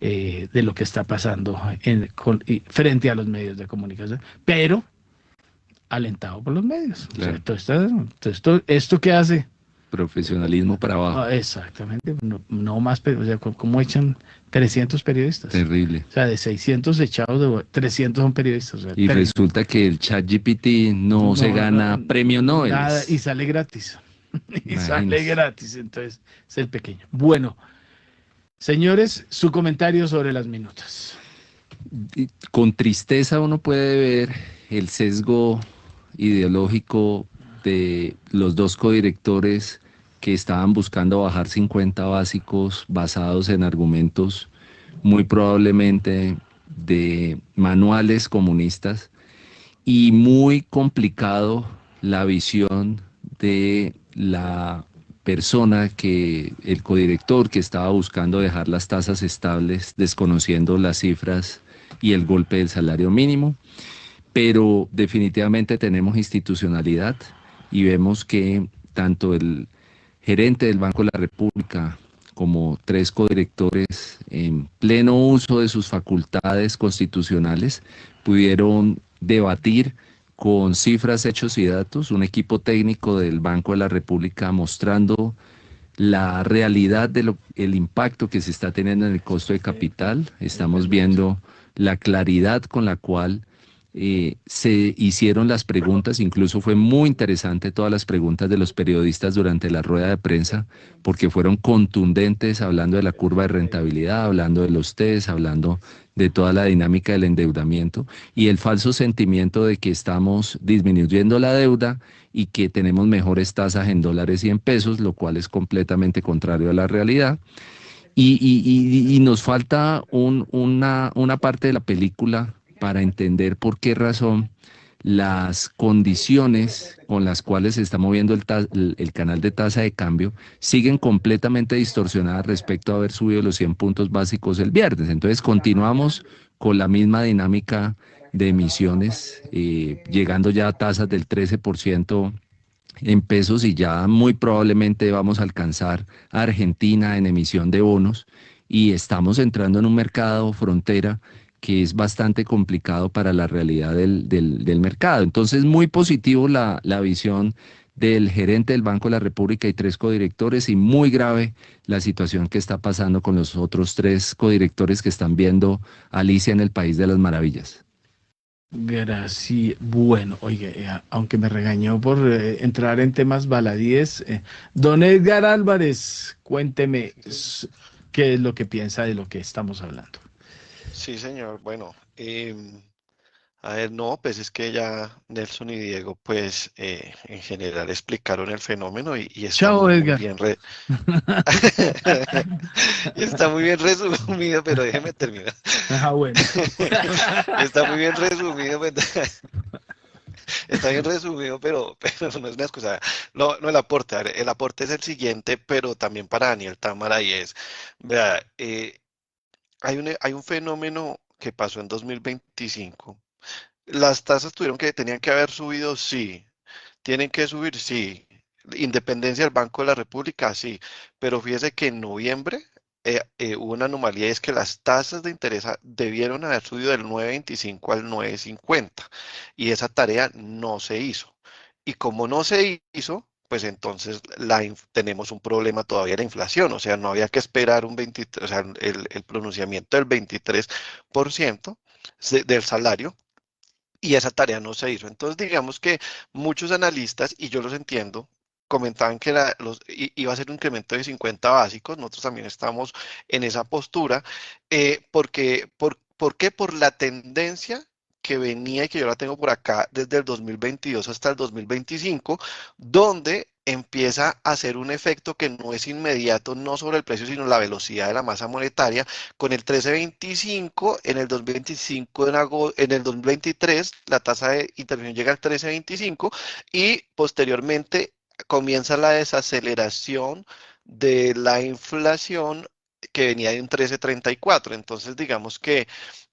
de lo que está pasando frente a los medios de comunicación, pero alentado por los medios. Claro. O sea, esto que hace Profesionalismo para abajo. Exactamente, no más, o sea, como echan 300 periodistas. Terrible. O sea, de 600 echados, 300 son periodistas. O sea, Y resulta que el ChatGPT no se gana premio Nobel. Nada, y sale gratis. Y Imagínese. sale gratis, entonces es el pequeño. Bueno, señores, su comentario sobre las minutas. Con tristeza uno puede ver el sesgo ideológico de los dos codirectores que estaban buscando bajar 50 básicos basados en argumentos muy probablemente de manuales comunistas, y muy complicado la visión de la persona el codirector que estaba buscando dejar las tasas estables, desconociendo las cifras y el golpe del salario mínimo. Pero definitivamente tenemos institucionalidad y vemos que tanto el gerente del Banco de la República como 3 codirectores, en pleno uso de sus facultades constitucionales, pudieron debatir con cifras, hechos y datos, un equipo técnico del Banco de la República mostrando la realidad del impacto que se está teniendo en el costo de capital. Estamos viendo la claridad con la cual se hicieron las preguntas. Incluso fue muy interesante todas las preguntas de los periodistas durante la rueda de prensa, porque fueron contundentes, hablando de la curva de rentabilidad, hablando de los test, hablando de toda la dinámica del endeudamiento y el falso sentimiento de que estamos disminuyendo la deuda y que tenemos mejores tasas en dólares y en pesos, lo cual es completamente contrario a la realidad. Y nos falta una parte de la película para entender por qué razón las condiciones con las cuales se está moviendo el canal de tasa de cambio siguen completamente distorsionadas respecto a haber subido los 100 puntos básicos el viernes. Entonces continuamos con la misma dinámica de emisiones, llegando ya a tasas del 13% en pesos, y ya muy probablemente vamos a alcanzar a Argentina en emisión de bonos, y estamos entrando en un mercado frontera que es bastante complicado para la realidad del mercado. Entonces, muy positivo la visión del gerente del Banco de la República y 3 codirectores, y muy grave la situación que está pasando con los otros 3 codirectores que están viendo Alicia en el País de las Maravillas. Gracias. Bueno, oye, aunque me regañó por entrar en temas baladíes, don Edgar Álvarez, cuénteme qué es lo que piensa de lo que estamos hablando. Sí, señor. Bueno, a ver, no, pues es que ya Nelson y Diego, pues en general explicaron el fenómeno y está Chao, muy Edgar. bien está muy bien resumido, pero déjeme terminar. Bueno. Está muy bien resumido, pues, está bien resumido, pero no es una excusa. No, el aporte, a ver, el aporte es el siguiente, pero también para Daniel Támara, y es, vea, hay un fenómeno que pasó en 2025. Las tasas tenían que haber subido, sí. Tienen que subir, sí. Independencia del Banco de la República, sí. Pero fíjese que en noviembre hubo una anomalía, y es que las tasas de interés debieron haber subido del 9.25 al 9.50. Y esa tarea no se hizo. Y como no se hizo, pues entonces tenemos un problema todavía, la inflación. O sea, no había que esperar un 23, o sea, el pronunciamiento del 23% del salario, y esa tarea no se hizo. Entonces, digamos que muchos analistas, y yo los entiendo, comentaban que iba a ser un incremento de 50 básicos. Nosotros también estamos en esa postura, ¿por qué? Por la tendencia que venía y que yo la tengo por acá desde el 2022 hasta el 2025, donde empieza a hacer un efecto que no es inmediato, no sobre el precio, sino la velocidad de la masa monetaria, con el 13.25 en el 2025, en el 2023, la tasa de intervención llega al 13.25 y posteriormente comienza la desaceleración de la inflación que venía de un 13.34. Entonces, digamos que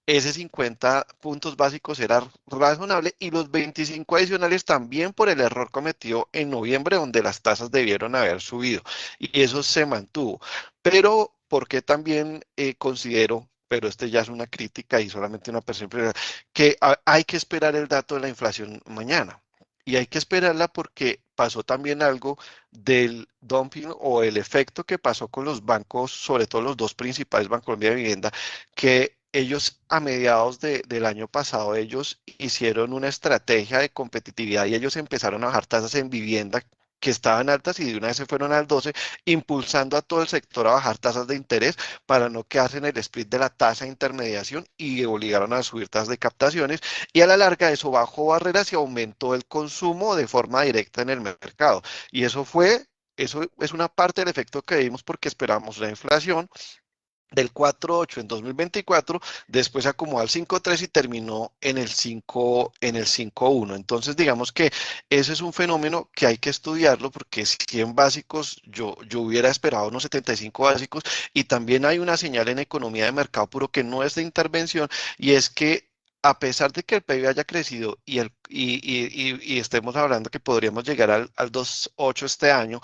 ese 50 puntos básicos era razonable y los 25 adicionales también por el error cometido en noviembre, donde las tasas debieron haber subido y eso se mantuvo. Pero, ¿por qué también considero, pero este ya es una crítica y solamente una percepción, que hay que esperar el dato de la inflación mañana? Y hay que esperarla porque pasó también algo del dumping o el efecto que pasó con los bancos, sobre todo los dos principales, Bancolombia y Vivienda, que ellos a mediados del año pasado, ellos hicieron una estrategia de competitividad y ellos empezaron a bajar tasas en vivienda que estaban altas y de una vez se fueron al 12, impulsando a todo el sector a bajar tasas de interés para no quedarse en el split de la tasa de intermediación y obligaron a subir tasas de captaciones y a la larga eso bajó barreras y aumentó el consumo de forma directa en el mercado. Y eso es una parte del efecto que vimos porque esperamos la inflación del 4.8 en 2024, después se acomodó al 5.3 y terminó en el 5.1. Entonces, digamos que ese es un fenómeno que hay que estudiarlo porque 100 básicos, yo hubiera esperado unos 75 básicos y también hay una señal en economía de mercado puro que no es de intervención y es que a pesar de que el PIB haya crecido y estemos hablando que podríamos llegar al 2.8 este año,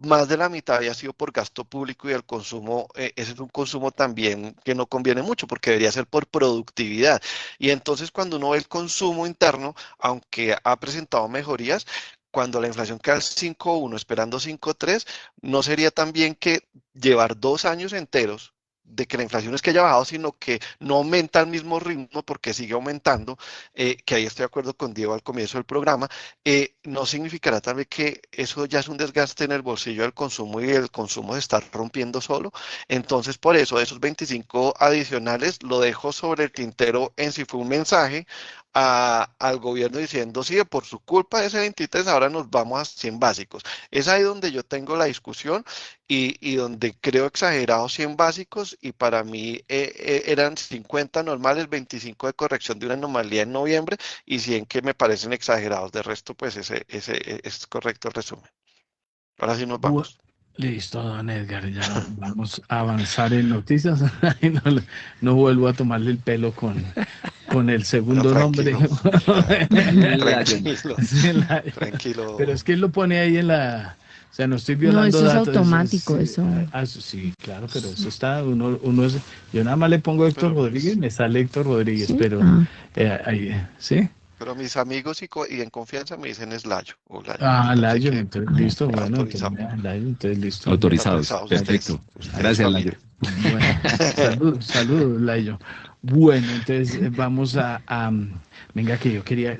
más de la mitad había sido por gasto público y el consumo, ese es un consumo también que no conviene mucho porque debería ser por productividad. Y entonces cuando uno ve el consumo interno, aunque ha presentado mejorías, cuando la inflación queda al 5.1 esperando 5.3, no sería también que llevar 2 años enteros de que la inflación es que haya bajado, sino que no aumenta al mismo ritmo porque sigue aumentando, que ahí estoy de acuerdo con Diego al comienzo del programa, no significará también que eso ya es un desgaste en el bolsillo del consumo y el consumo se está rompiendo solo. Entonces, por eso, esos 25 adicionales lo dejo sobre el tintero en si fue un mensaje al gobierno diciendo, sí, por su culpa de ese 23 ahora nos vamos a 100 básicos. Es ahí donde yo tengo la discusión y donde creo exagerados 100 básicos y para mí eran 50 normales, 25 de corrección de una anomalía en noviembre y 100 que me parecen exagerados. De resto, pues ese es correcto el resumen. Ahora sí nos vamos. Listo, don Edgar, ya vamos a avanzar en noticias. No vuelvo a tomarle el pelo con el segundo nombre. Tranquilo. Tranquilo. Pero es que él lo pone ahí en la... O sea, no estoy violando datos. No, eso es automático, eso. Sí, claro, pero eso está... Uno es, yo nada más le pongo Héctor Rodríguez, me sale Héctor Rodríguez, ¿sí? Pero... ahí, ¿sí? Pero mis amigos y en confianza me dicen es Layo. Layo, entonces listo, bueno, entonces listo. Autorizados, perfecto. Gracias, Layo. Bueno, saludos, Layo. Bueno, entonces vamos venga, que yo quería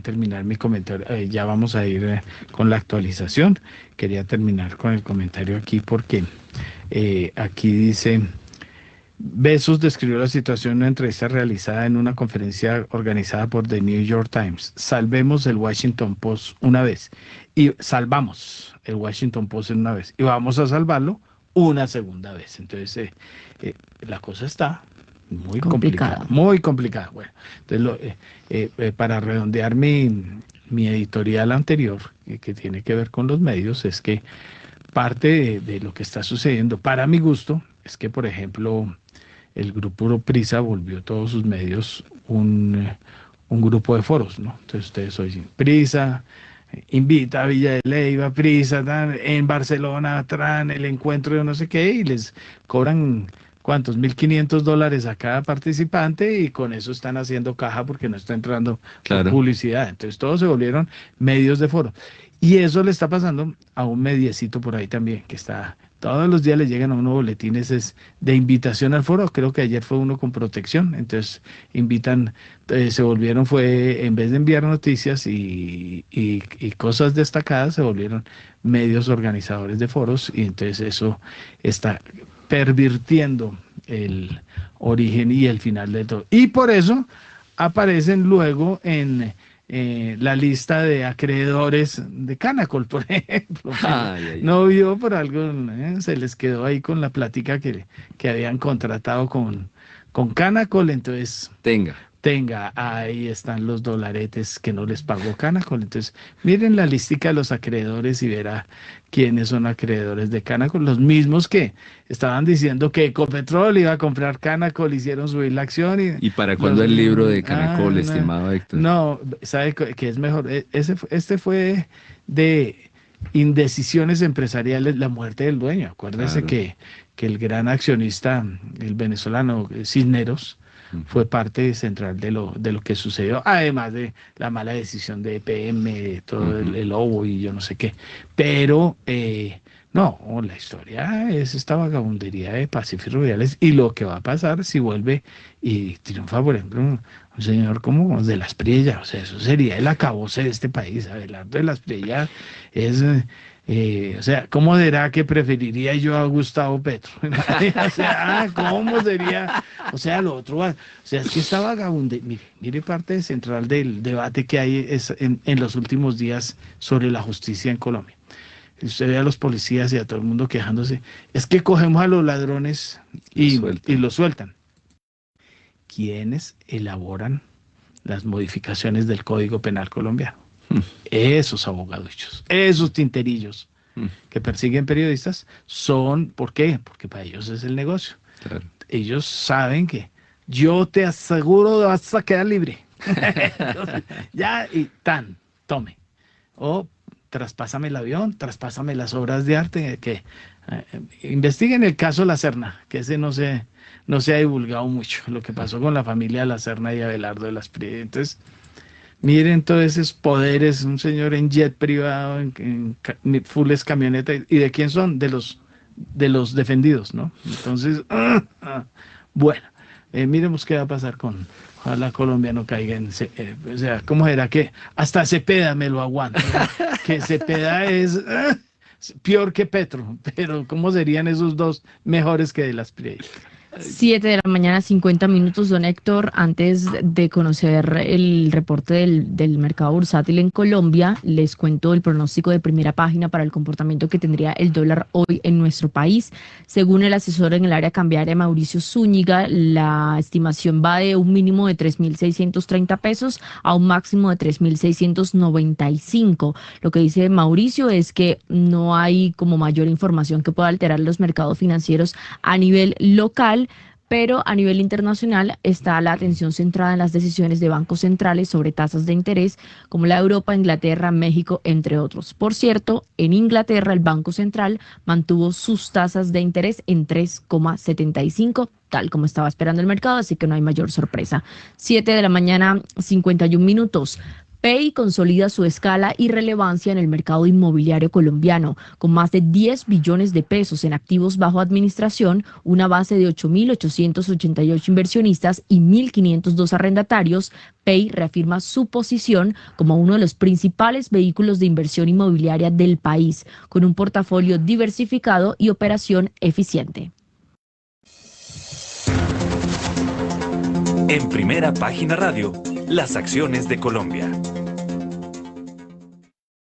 terminar mi comentario. Ya vamos a ir con la actualización. Quería terminar con el comentario aquí porque aquí dice... Bezos describió la situación en una entrevista realizada en una conferencia organizada por The New York Times. Salvemos el Washington Post una vez y salvamos el Washington Post en una vez y vamos a salvarlo una segunda vez. Entonces la cosa está muy complicada. Muy complicada. Bueno, entonces para redondear mi editorial anterior que tiene que ver con los medios es que parte de lo que está sucediendo para mi gusto es que, por ejemplo, el grupo Prisa volvió todos sus medios un grupo de foros, ¿no? Entonces ustedes oyen Prisa, invita a Villa de Leyva, Prisa, en Barcelona, el encuentro de no sé qué, y les cobran, ¿cuántos? $1.500 a cada participante y con eso están haciendo caja porque no está entrando publicidad. Entonces todos se volvieron medios de foro. Y eso le está pasando a un mediecito por ahí también, que está, todos los días le llegan a uno boletines de invitación al foro. Creo que ayer fue uno con protección, entonces invitan, se volvieron, en vez de enviar noticias y cosas destacadas, se volvieron medios organizadores de foros, y entonces eso está pervirtiendo el origen y el final de todo. Y por eso aparecen luego en la lista de acreedores de Canacol, por ejemplo. No vio por algo, se les quedó ahí con la plática que habían contratado con Canacol, entonces tenga, ahí están los dolaretes que no les pagó Canacol. Entonces, miren la listica de los acreedores y verá quiénes son acreedores de Canacol. Los mismos que estaban diciendo que Ecopetrol iba a comprar Canacol, hicieron subir la acción. ¿Y para cuándo el libro de Canacol, estimado Héctor? No, ¿sabe qué es mejor? Este fue de indecisiones empresariales, la muerte del dueño. Acuérdese que el gran accionista, el venezolano Cisneros, fue parte central de lo que sucedió, además de la mala decisión de EPM, todo el lobo y yo no sé qué. Pero no, la historia es esta vagabundería de Pacífico Rubiales, y lo que va a pasar si vuelve y triunfa, por ejemplo, un señor como de Las Priella. O sea, eso sería el acabose de este país. Abelardo de Las Priella es... o sea, ¿cómo será que preferiría yo a Gustavo Petro? O sea, ¿cómo sería? O sea, lo otro, o sea, es que esta vagabunde, mire parte central del debate que hay en los últimos días sobre la justicia en Colombia. Usted ve a los policías y a todo el mundo quejándose, es que cogemos a los ladrones y los sueltan. ¿Quiénes elaboran las modificaciones del Código Penal colombiano? Esos abogaduchos, esos tinterillos que persiguen periodistas son, ¿por qué? Porque para ellos es el negocio. Claro. Ellos saben que yo te aseguro vas a quedar libre. Entonces, ya, y tome. O traspásame el avión, traspásame las obras de arte, que investiguen el caso La Serna, que ese no se ha divulgado mucho, lo que pasó con la familia La Serna y Abelardo de Las Priella. Entonces, miren todos esos poderes, un señor en jet privado, en fulles camioneta, ¿y de quién son? De los defendidos, ¿no? Entonces, bueno, miremos qué va a pasar ojalá Colombia no caiga o sea, ¿cómo será que hasta Cepeda me lo aguanta? Que Cepeda es peor que Petro, pero ¿cómo serían esos dos mejores que de Las Priella? 7 de la mañana, 50 minutos, don Héctor. Antes de conocer el reporte del mercado bursátil en Colombia, les cuento el pronóstico de primera página para el comportamiento que tendría el dólar hoy en nuestro país. Según el asesor en el área cambiaria, Mauricio Zúñiga, la estimación va de un mínimo de 3.630 pesos a un máximo de 3.695. Lo que dice Mauricio es que no hay como mayor información que pueda alterar los mercados financieros a nivel local, pero a nivel internacional está la atención centrada en las decisiones de bancos centrales sobre tasas de interés, como la de Europa, Inglaterra, México, entre otros. Por cierto, en Inglaterra el Banco Central mantuvo sus tasas de interés en 3,75, tal como estaba esperando el mercado, así que no hay mayor sorpresa. 7 de la mañana, 51 minutos. Pay consolida su escala y relevancia en el mercado inmobiliario colombiano, con más de 10 billones de pesos en activos bajo administración, una base de 8.888 inversionistas y 1.502 arrendatarios. Pay reafirma su posición como uno de los principales vehículos de inversión inmobiliaria del país, con un portafolio diversificado y operación eficiente. En Primera Página Radio, las acciones de Colombia.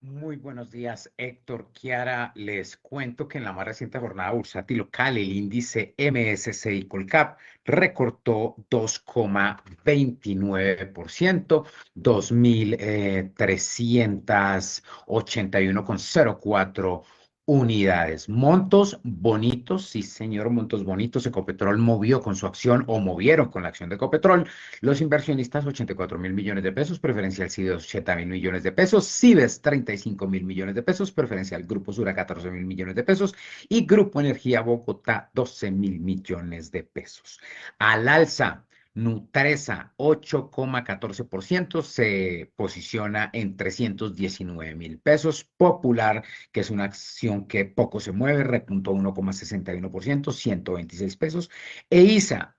Muy buenos días, Héctor, Kiara. Les cuento que en la más reciente jornada bursátil local, el índice MSCI Colcap recortó 2,29%, 2.381,04 unidades. Montos bonitos, sí señor, montos bonitos. Ecopetrol movió con su acción, o movieron con la acción de Ecopetrol, los inversionistas 84.000 millones de pesos, preferencial CIDES 80.000 millones de pesos, CIDES 35.000 millones de pesos, preferencial Grupo Sura 14.000 millones de pesos y Grupo Energía Bogotá 12.000 millones de pesos. Al alza, Nutresa, 8,14%, se posiciona en 319.000 pesos. Popular, que es una acción que poco se mueve, repuntó 1,61%, 126 pesos. E ISA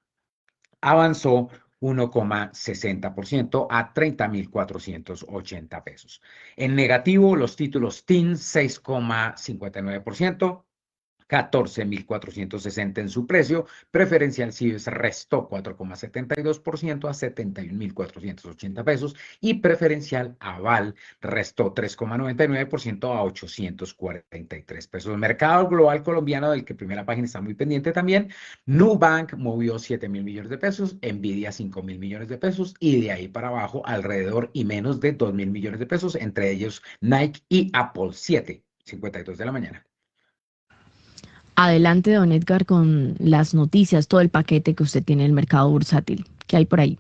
avanzó 1,60% a 30.480 pesos. En negativo, los títulos TIN, 6,59%. 14.460 en su precio, preferencial CIBES restó 4,72% a 71.480 pesos y preferencial Aval restó 3,99% a 843 pesos. Mercado global colombiano, del que Primera Página está muy pendiente también, Nubank movió 7.000 millones de pesos, Nvidia 5.000 millones de pesos y de ahí para abajo alrededor y menos de 2.000 millones de pesos, entre ellos Nike y Apple, 7:52 de la mañana. Adelante, don Edgar, con las noticias, todo el paquete que usted tiene en el mercado bursátil. ¿Qué hay por ahí?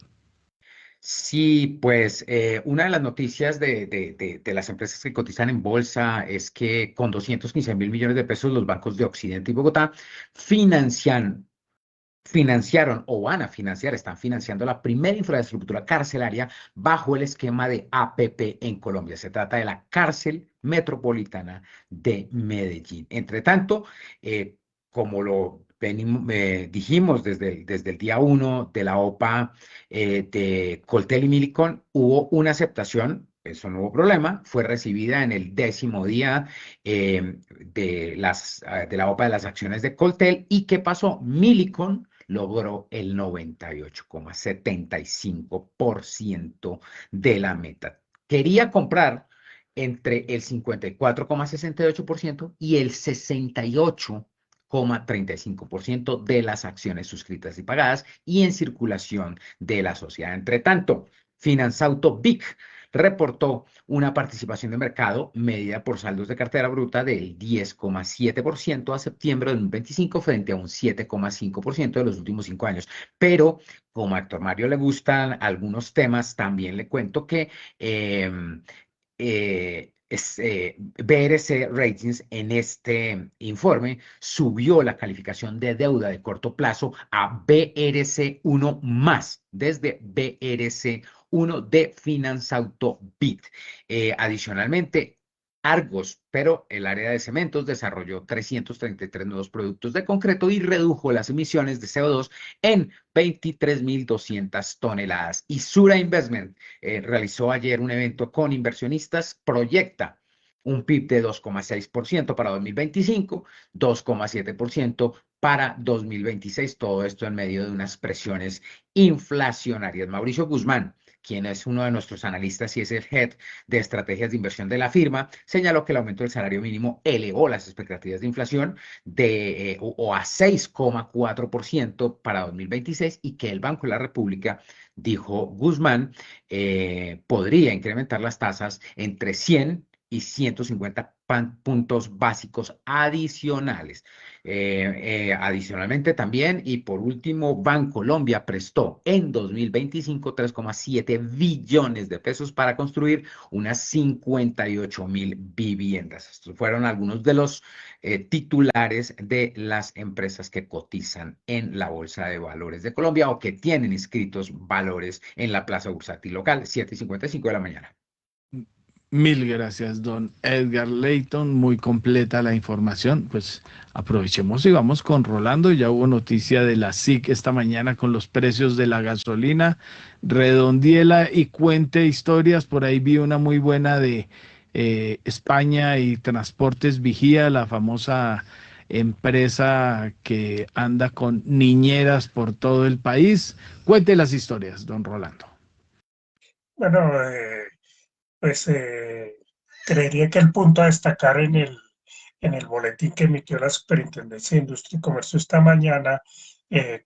Sí, pues una de las noticias de las empresas que cotizan en bolsa es que con 215.000 millones de pesos los bancos de Occidente y Bogotá financiaron o van a financiar, están financiando la primera infraestructura carcelaria bajo el esquema de APP en Colombia. Se trata de la Cárcel Metropolitana de Medellín. Entre tanto, como lo dijimos desde el día 1 de la OPA de Coltel y Millicom, hubo una aceptación. Eso no hubo problema, fue recibida en el 10º día de la OPA de las acciones de Coltel. ¿Y qué pasó? Millicom logró el 98,75% de la meta. Quería comprar entre el 54,68% y el 68,35% de las acciones suscritas y pagadas y en circulación de la sociedad. Entre tanto, Finanzauto BIC reportó una participación de mercado medida por saldos de cartera bruta del 10,7% a septiembre de 2025 frente a un 7,5% de los últimos 5 años. Pero como a Héctor Mario le gustan algunos temas, también le cuento que BRC Ratings en este informe subió la calificación de deuda de corto plazo a BRC1 más, desde BRC1 de Finanzauto BIT. Adicionalmente, Argos, pero el área de cementos desarrolló 333 nuevos productos de concreto y redujo las emisiones de CO2 en 23.200 toneladas. Y Sura Investment realizó ayer un evento con inversionistas, proyecta un PIB de 2,6% para 2025, 2,7% para 2026, todo esto en medio de unas presiones inflacionarias. Mauricio Guzmán, quien es uno de nuestros analistas y es el head de estrategias de inversión de la firma, señaló que el aumento del salario mínimo elevó las expectativas de inflación a 6,4% para 2026 y que el Banco de la República, dijo Guzmán, podría incrementar las tasas entre 100 y 150 puntos básicos adicionales. Adicionalmente también, y por último, Bancolombia prestó en 2025 3,7 billones de pesos para construir unas 58.000 viviendas. Estos fueron algunos de los titulares de las empresas que cotizan en la Bolsa de Valores de Colombia o que tienen inscritos valores en la plaza bursátil local, 7:55 de la mañana. Mil gracias, don Edgar Leyton. Muy completa la información. Pues aprovechemos y vamos con Rolando. Ya hubo noticia de la SIC esta mañana con los precios de la gasolina. Redondiela y cuente historias. Por ahí vi una muy buena de España y Transportes Vigía, la famosa empresa que anda con niñeras por todo el país. Cuente las historias, don Rolando. Bueno, pues creería que el punto a destacar en el boletín que emitió la Superintendencia de Industria y Comercio esta mañana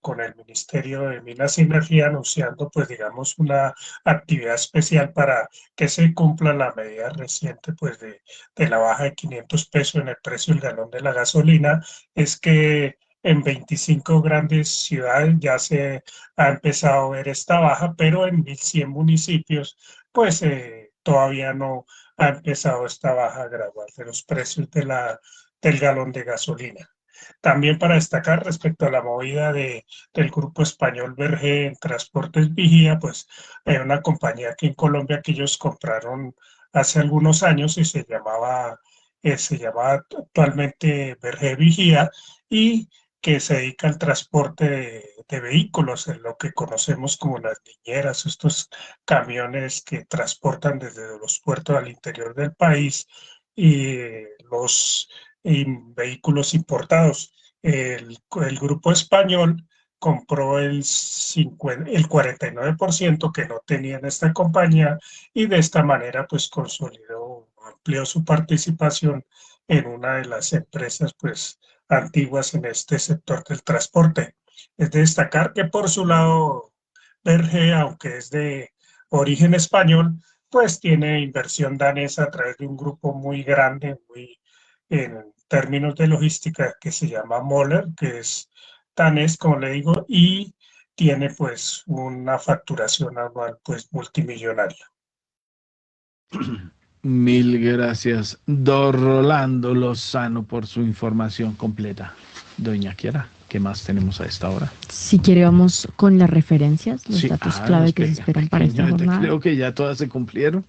con el Ministerio de Minas y Energía anunciando, pues digamos, una actividad especial para que se cumpla la medida reciente, pues de la baja de 500 pesos en el precio del galón de la gasolina, es que en 25 grandes ciudades ya se ha empezado a ver esta baja, pero en 1.100 municipios, pues todavía no ha empezado esta baja gradual de los precios del galón de gasolina. También para destacar respecto a la movida del grupo español Verge en Transportes Vigía, pues hay una compañía aquí en Colombia que ellos compraron hace algunos años y se llamaba actualmente Verge Vigía y que se dedica al transporte de vehículos, en lo que conocemos como las niñeras, estos camiones que transportan desde los puertos al interior del país y los vehículos importados. El grupo español compró el 49% que no tenía en esta compañía y de esta manera pues amplió su participación en una de las empresas pues antiguas en este sector del transporte. Es de destacar que por su lado Verge, aunque es de origen español, pues tiene inversión danesa a través de un grupo muy grande, en términos de logística, que se llama Moller, que es danés, como le digo, y tiene pues una facturación anual pues multimillonaria. Mil gracias, don Rolando Lozano, por su información completa. Doña Kiara, ¿qué más tenemos a esta hora? Si quiere, vamos con las referencias, los Sí, datos clave que se esperan para esta jornada. Creo que ya todas se cumplieron.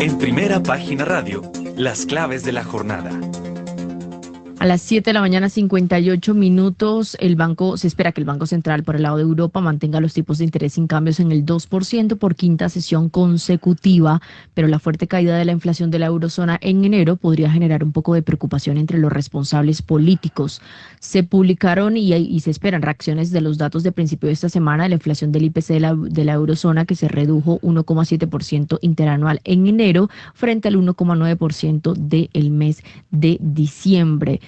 En Primera Página Radio, las claves de la jornada. A las 7 de la mañana, 58 minutos, se espera que el Banco Central por el lado de Europa mantenga los tipos de interés sin cambios en el 2% por quinta sesión consecutiva, pero la fuerte caída de la inflación de la eurozona en enero podría generar un poco de preocupación entre los responsables políticos. Se publicaron y se esperan reacciones de los datos de principio de esta semana de la inflación del IPC de la eurozona, que se redujo 1,7% interanual en enero frente al 1,9% del mes de diciembre.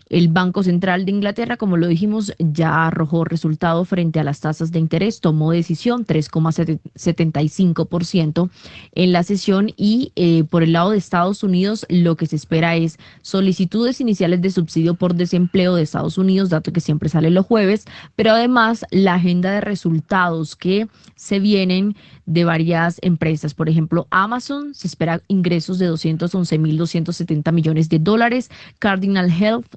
El Banco Central de Inglaterra, como lo dijimos, ya arrojó resultado frente a las tasas de interés, tomó decisión 3,75% en la sesión y por el lado de Estados Unidos lo que se espera es solicitudes iniciales de subsidio por desempleo de Estados Unidos, dato que siempre sale los jueves, pero además la agenda de resultados que se vienen de varias empresas. Por ejemplo, Amazon se espera ingresos de 211.270 millones de dólares, Cardinal Health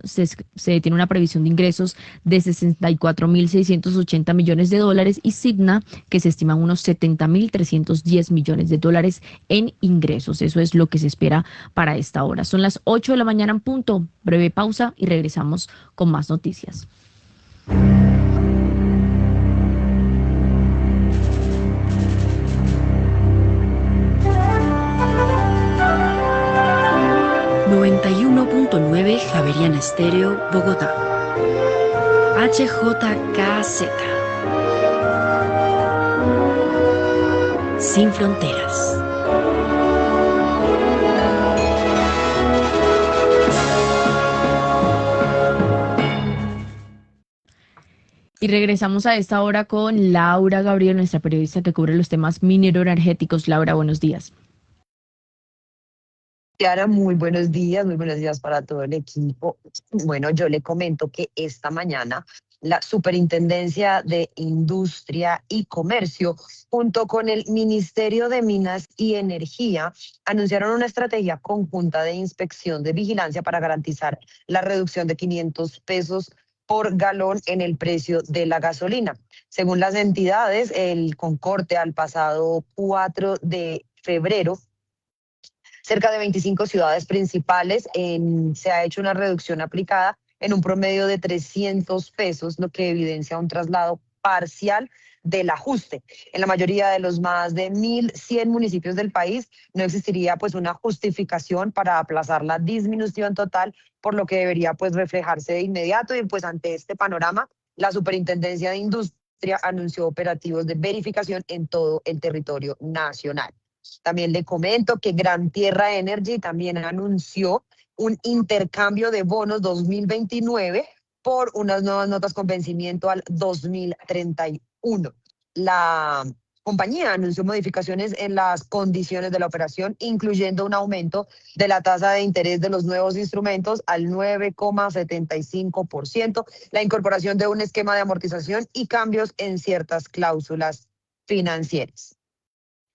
se tiene una previsión de ingresos de 64.680 millones de dólares y Cigna, que se estiman unos 70.310 millones de dólares en ingresos. Eso es lo que se espera para esta hora. Son las 8 de la mañana en punto. Breve pausa y regresamos con más noticias. Javeriana Estéreo, Bogotá. HJKZ. Sin fronteras. Y regresamos a esta hora con Laura Gabriel, nuestra periodista que cubre los temas minero-energéticos. Laura, buenos días. Kiara, muy buenos días para todo el equipo. Bueno, yo le comento que esta mañana la Superintendencia de Industria y Comercio, junto con el Ministerio de Minas y Energía, anunciaron una estrategia conjunta de inspección de vigilancia para garantizar la reducción de 500 pesos por galón en el precio de la gasolina. Según las entidades, con corte al pasado 4 de febrero, cerca de 25 ciudades principales se ha hecho una reducción aplicada en un promedio de 300 pesos, lo que evidencia un traslado parcial del ajuste. En la mayoría de los más de 1.100 municipios del país no existiría pues una justificación para aplazar la disminución total, por lo que debería pues reflejarse de inmediato. Y pues ante este panorama, la Superintendencia de Industria anunció operativos de verificación en todo el territorio nacional. También le comento que Gran Tierra Energy también anunció un intercambio de bonos 2029 por unas nuevas notas con vencimiento al 2031. La compañía anunció modificaciones en las condiciones de la operación, incluyendo un aumento de la tasa de interés de los nuevos instrumentos al 9,75%, la incorporación de un esquema de amortización y cambios en ciertas cláusulas financieras.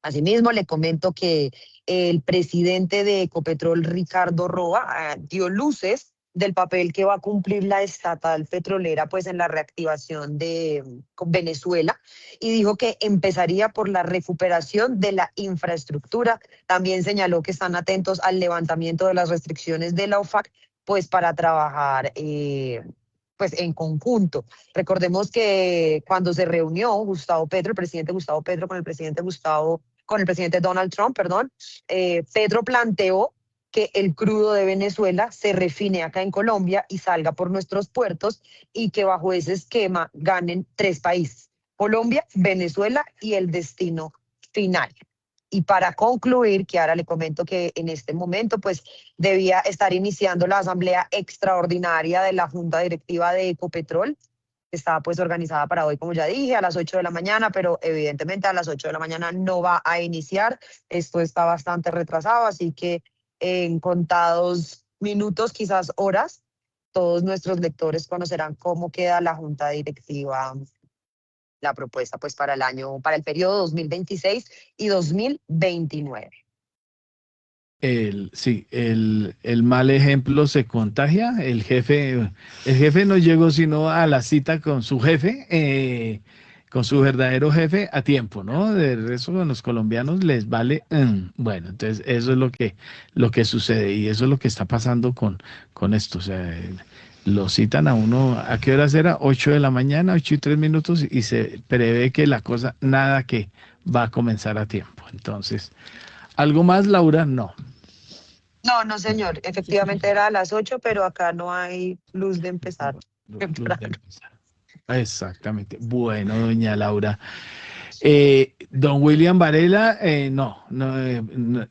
Asimismo, le comento que el presidente de Ecopetrol, Ricardo Roa, dio luces del papel que va a cumplir la estatal petrolera pues en la reactivación de Venezuela, y dijo que empezaría por la recuperación de la infraestructura. También señaló que están atentos al levantamiento de las restricciones de la OFAC pues para trabajar pues en conjunto. Recordemos que cuando se reunió Gustavo Petro, el presidente Gustavo Petro con el presidente Donald Trump, Petro planteó que el crudo de Venezuela se refine acá en Colombia y salga por nuestros puertos, y que bajo ese esquema ganen 3 países: Colombia, Venezuela y el destino final. Y para concluir, que ahora le comento que en este momento pues debía estar iniciando la asamblea extraordinaria de la Junta Directiva de Ecopetrol, que estaba pues organizada para hoy, como ya dije, a las 8 de la mañana, pero evidentemente a las 8 de la mañana no va a iniciar. Esto está bastante retrasado, así que en contados minutos, quizás horas, todos nuestros lectores conocerán cómo queda la Junta Directiva, la propuesta pues para el periodo 2026 y 2029. El mal ejemplo se contagia. El jefe no llegó sino a la cita con su jefe, con su verdadero jefe a tiempo, ¿no? De resto, a los colombianos les vale. Bueno, entonces eso es lo que sucede, y eso es lo que está pasando con esto. O sea, lo citan a uno, ¿a qué hora será? 8 de la mañana, 8:03, y se prevé que la cosa, nada que va a comenzar a tiempo. Entonces, ¿algo más, Laura? No. No, señor. Efectivamente era a las 8, pero acá no hay luz de empezar. Exactamente. Bueno, doña Laura. Don William Varela, no,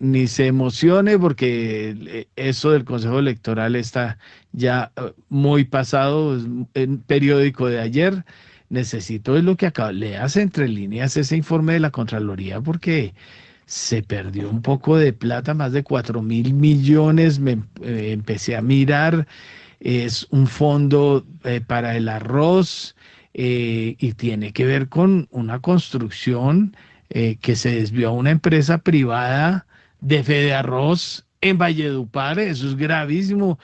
ni se emocione, porque eso del Consejo Electoral está ya muy pasado. En periódico de ayer. Necesito, es lo que acaba, leas entre líneas ese informe de la Contraloría, porque se perdió un poco de plata, más de 4.000 millones. Empecé a mirar, es un fondo para el arroz, y tiene que ver con una construcción que se desvió a una empresa privada de Fedearroz en Valledupar. Eso es gravísimo.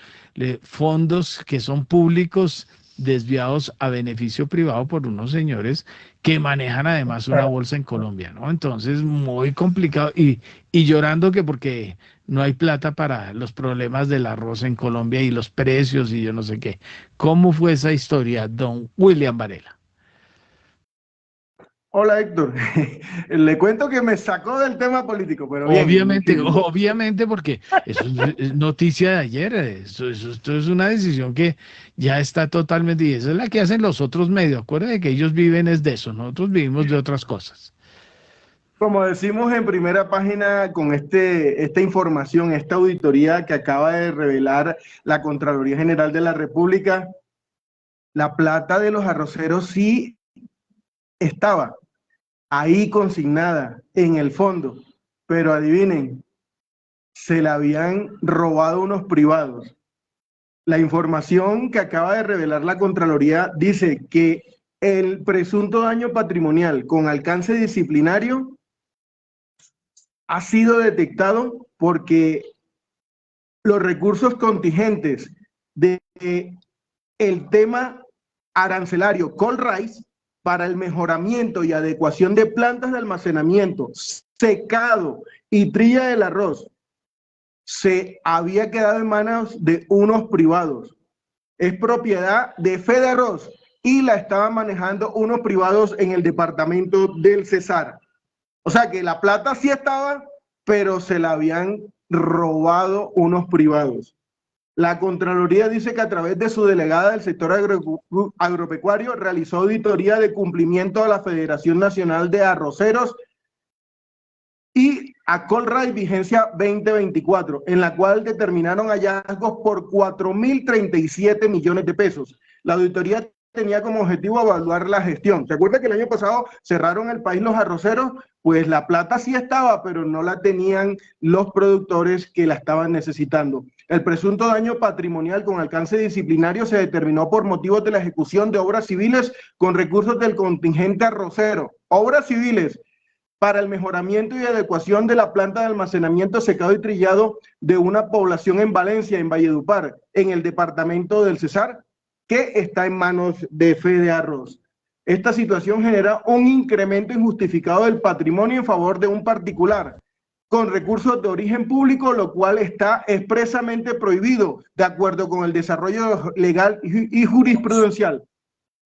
Fondos que son públicos desviados a beneficio privado por unos señores que manejan además una bolsa en Colombia, ¿no? Entonces, muy complicado, y llorando que porque no hay plata para los problemas del arroz en Colombia y los precios y yo no sé qué. ¿Cómo fue esa historia, don William Varela? Hola, Héctor. Le cuento que me sacó del tema político, pero bien. Obviamente, porque eso es noticia de ayer. Esto es una decisión que ya está totalmente, y esa es la que hacen los otros medios. Acuérdense que ellos viven es de eso, nosotros vivimos de otras cosas. Como decimos en primera página con esta información, esta auditoría que acaba de revelar la Contraloría General de la República, la plata de los arroceros sí estaba ahí consignada en el fondo, pero adivinen, se la habían robado unos privados. La información que acaba de revelar la Contraloría dice que el presunto daño patrimonial con alcance disciplinario ha sido detectado porque los recursos contingentes del tema arancelario Colrice para el mejoramiento y adecuación de plantas de almacenamiento, secado y trilla del arroz se había quedado en manos de unos privados. Es propiedad de Fedearroz y la estaban manejando unos privados en el departamento del Cesar. O sea que la plata sí estaba, pero se la habían robado unos privados. La Contraloría dice que a través de su delegada del sector agropecuario realizó auditoría de cumplimiento a la Federación Nacional de Arroceros y a Colrice vigencia 2024, en la cual determinaron hallazgos por 4.037 millones de pesos. La auditoría tenía como objetivo evaluar la gestión. ¿Se acuerda que el año pasado cerraron el país los arroceros? Pues la plata sí estaba, pero no la tenían los productores que la estaban necesitando. El presunto daño patrimonial con alcance disciplinario se determinó por motivos de la ejecución de obras civiles con recursos del contingente arrocero. Obras civiles para el mejoramiento y adecuación de la planta de almacenamiento, secado y trillado de una población en Valencia, en Valledupar, en el departamento del Cesar, que está en manos de Fede Arroz. Esta situación genera un incremento injustificado del patrimonio en favor de un particular, con recursos de origen público, lo cual está expresamente prohibido de acuerdo con el desarrollo legal y jurisprudencial.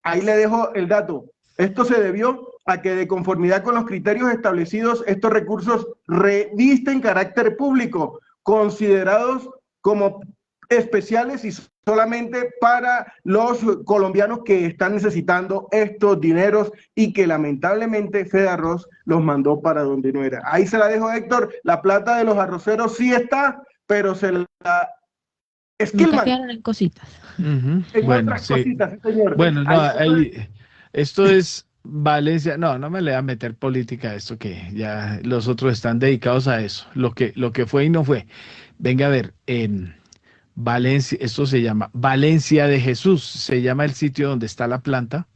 Ahí le dejo el dato. Esto se debió a que, de conformidad con los criterios establecidos, estos recursos revisten carácter público, considerados como especiales y solamente para los colombianos que están necesitando estos dineros y que lamentablemente Fede Arroz los mandó para donde no era. Ahí se la dejo, Héctor. La plata de los arroceros sí está, pero se la esquilman en cositas. Ujú. en Bueno, otras sí. cositas, sí, señor. Bueno, no, Ahí se esto es Valencia. No, no me le voy a meter política a esto, que ya los otros están dedicados a eso. Lo que fue y no fue. Venga a ver, en Valencia, esto se llama Valencia de Jesús, se llama el sitio donde está la planta,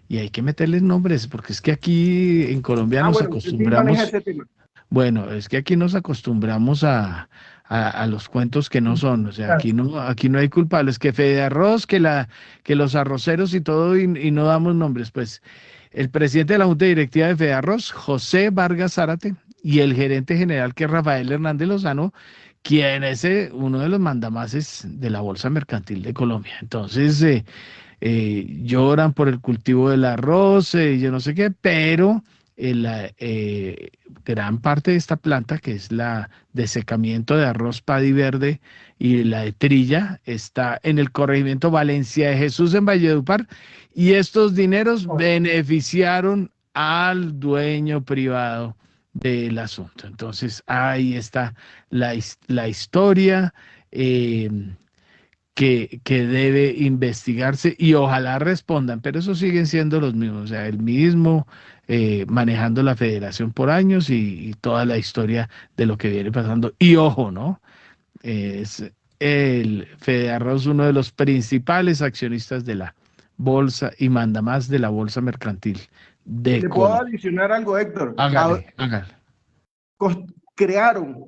y hay que meterles nombres, porque es que aquí en Colombia nos bueno, sí maneja acostumbramos, ese tema. bueno, es que aquí nos acostumbramos a los cuentos que no son, o sea, aquí no hay culpables, que Fede Arroz, que los arroceros y todo, y no damos nombres. Pues el presidente de la Junta Directiva de Fede Arroz, José Vargas Zárate, y el gerente general, que es Rafael Hernández Lozano, quien es uno de los mandamases de la Bolsa Mercantil de Colombia. Entonces, lloran por el cultivo del arroz, yo no sé qué, pero gran parte de esta planta, que es la de secamiento de arroz Paddy Verde y la de trilla, está en el corregimiento Valencia de Jesús, en Valledupar, y estos dineros beneficiaron al dueño privado del asunto. Entonces, ahí está la historia que debe investigarse, y ojalá respondan, pero eso siguen siendo los mismos, o sea, el mismo manejando la federación por años, y toda la historia de lo que viene pasando. Y ojo, ¿no? Es el Fede Arroz uno de los principales accionistas de la bolsa y mandamás de la Bolsa Mercantil de ¿Le puedo Colombia. adicionar algo, Héctor? Hágale. Crearon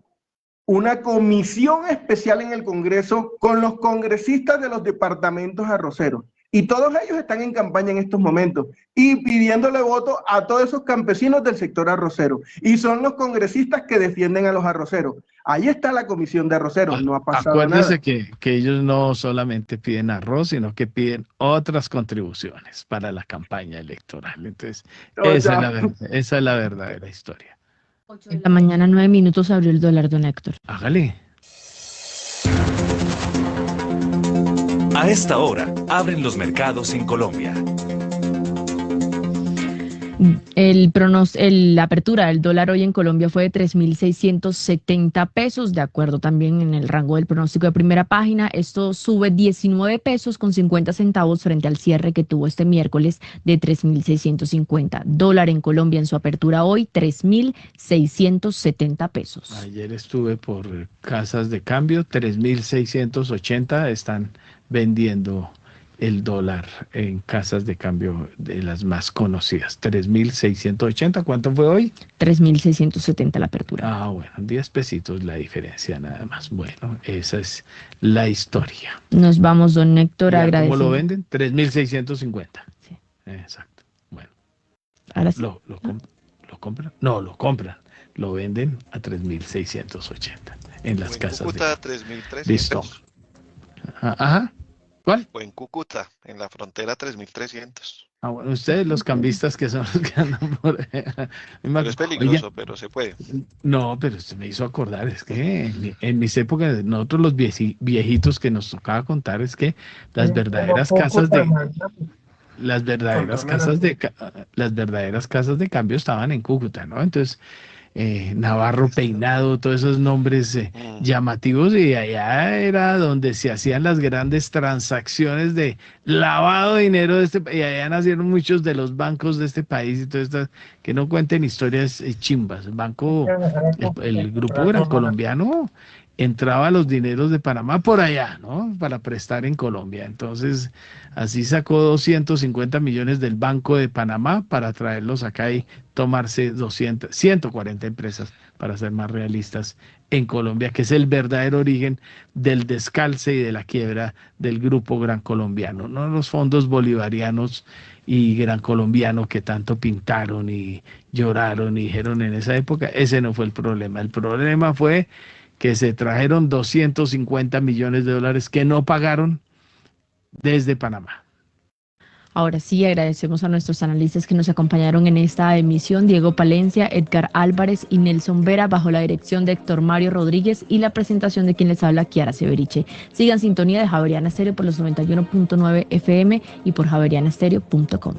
una comisión especial en el Congreso con los congresistas de los departamentos arroceros. Y todos ellos están en campaña en estos momentos y pidiéndole voto a todos esos campesinos del sector arrocero. Y son los congresistas que defienden a los arroceros. Ahí está la comisión de arroceros, no ha pasado Acuérdese nada. que ellos no solamente piden arroz, sino que piden otras contribuciones para la campaña electoral. Entonces, esa es la verdadera historia. 8 de la mañana, 9 minutos, abrió el dólar, don Héctor. Hágale. A esta hora, abren los mercados en Colombia. La apertura del dólar hoy en Colombia fue de 3.670 pesos, de acuerdo también en el rango del pronóstico de primera página. Esto sube 19 pesos con 50 centavos frente al cierre que tuvo este miércoles de 3.650. Dólar en Colombia en su apertura hoy, 3.670 pesos. Ayer estuve por casas de cambio, 3.680 están vendiendo el dólar en casas de cambio de las más conocidas. 3.680, ¿cuánto fue hoy? 3.670 la apertura. Ah, bueno, 10 pesitos la diferencia nada más. Bueno, esa es la historia. Nos vamos, don Héctor, ¿Cómo agradeciendo. lo venden? 3.650. Sí. Exacto. Bueno. Ahora sí. ¿Lo compran? No, lo compran. Lo venden a 3.680 en las casas Cúcuta, de 3.300. Listo. Ajá. ¿Cuál? O en Cúcuta, en la frontera, 3.300. Ah, bueno, ustedes los cambistas que son los que andan por ahí. Pero es peligroso, pero se puede. No, pero usted me hizo acordar, es que en mis épocas, nosotros los viejitos que nos tocaba contar, es que las verdaderas casas de las verdaderas casas de cambio estaban en Cúcuta, ¿no? Entonces, Navarro Peinado, todos esos nombres llamativos, y allá era donde se hacían las grandes transacciones de lavado de dinero de este país, y allá nacieron muchos de los bancos de este país, y todas estas, que no cuenten historias chimbas. El grupo era colombiano, entraba los dineros de Panamá por allá, ¿no? Para prestar en Colombia. Entonces, así sacó 250 millones del Banco de Panamá para traerlos acá, y tomarse 140 empresas, para ser más realistas, en Colombia, que es el verdadero origen del descalce y de la quiebra del Grupo Gran Colombiano, no los fondos bolivarianos y Gran Colombiano que tanto pintaron y lloraron y dijeron en esa época. Ese no fue el problema. El problema fue que se trajeron 250 millones de dólares que no pagaron desde Panamá. Ahora sí, agradecemos a nuestros analistas que nos acompañaron en esta emisión, Diego Palencia, Edgar Álvarez y Nelson Vera, bajo la dirección de Héctor Mario Rodríguez y la presentación de quien les habla, Kiara Severiche. Sigan sintonía de Javeriana Estéreo por los 91.9 FM y por javerianestereo.com.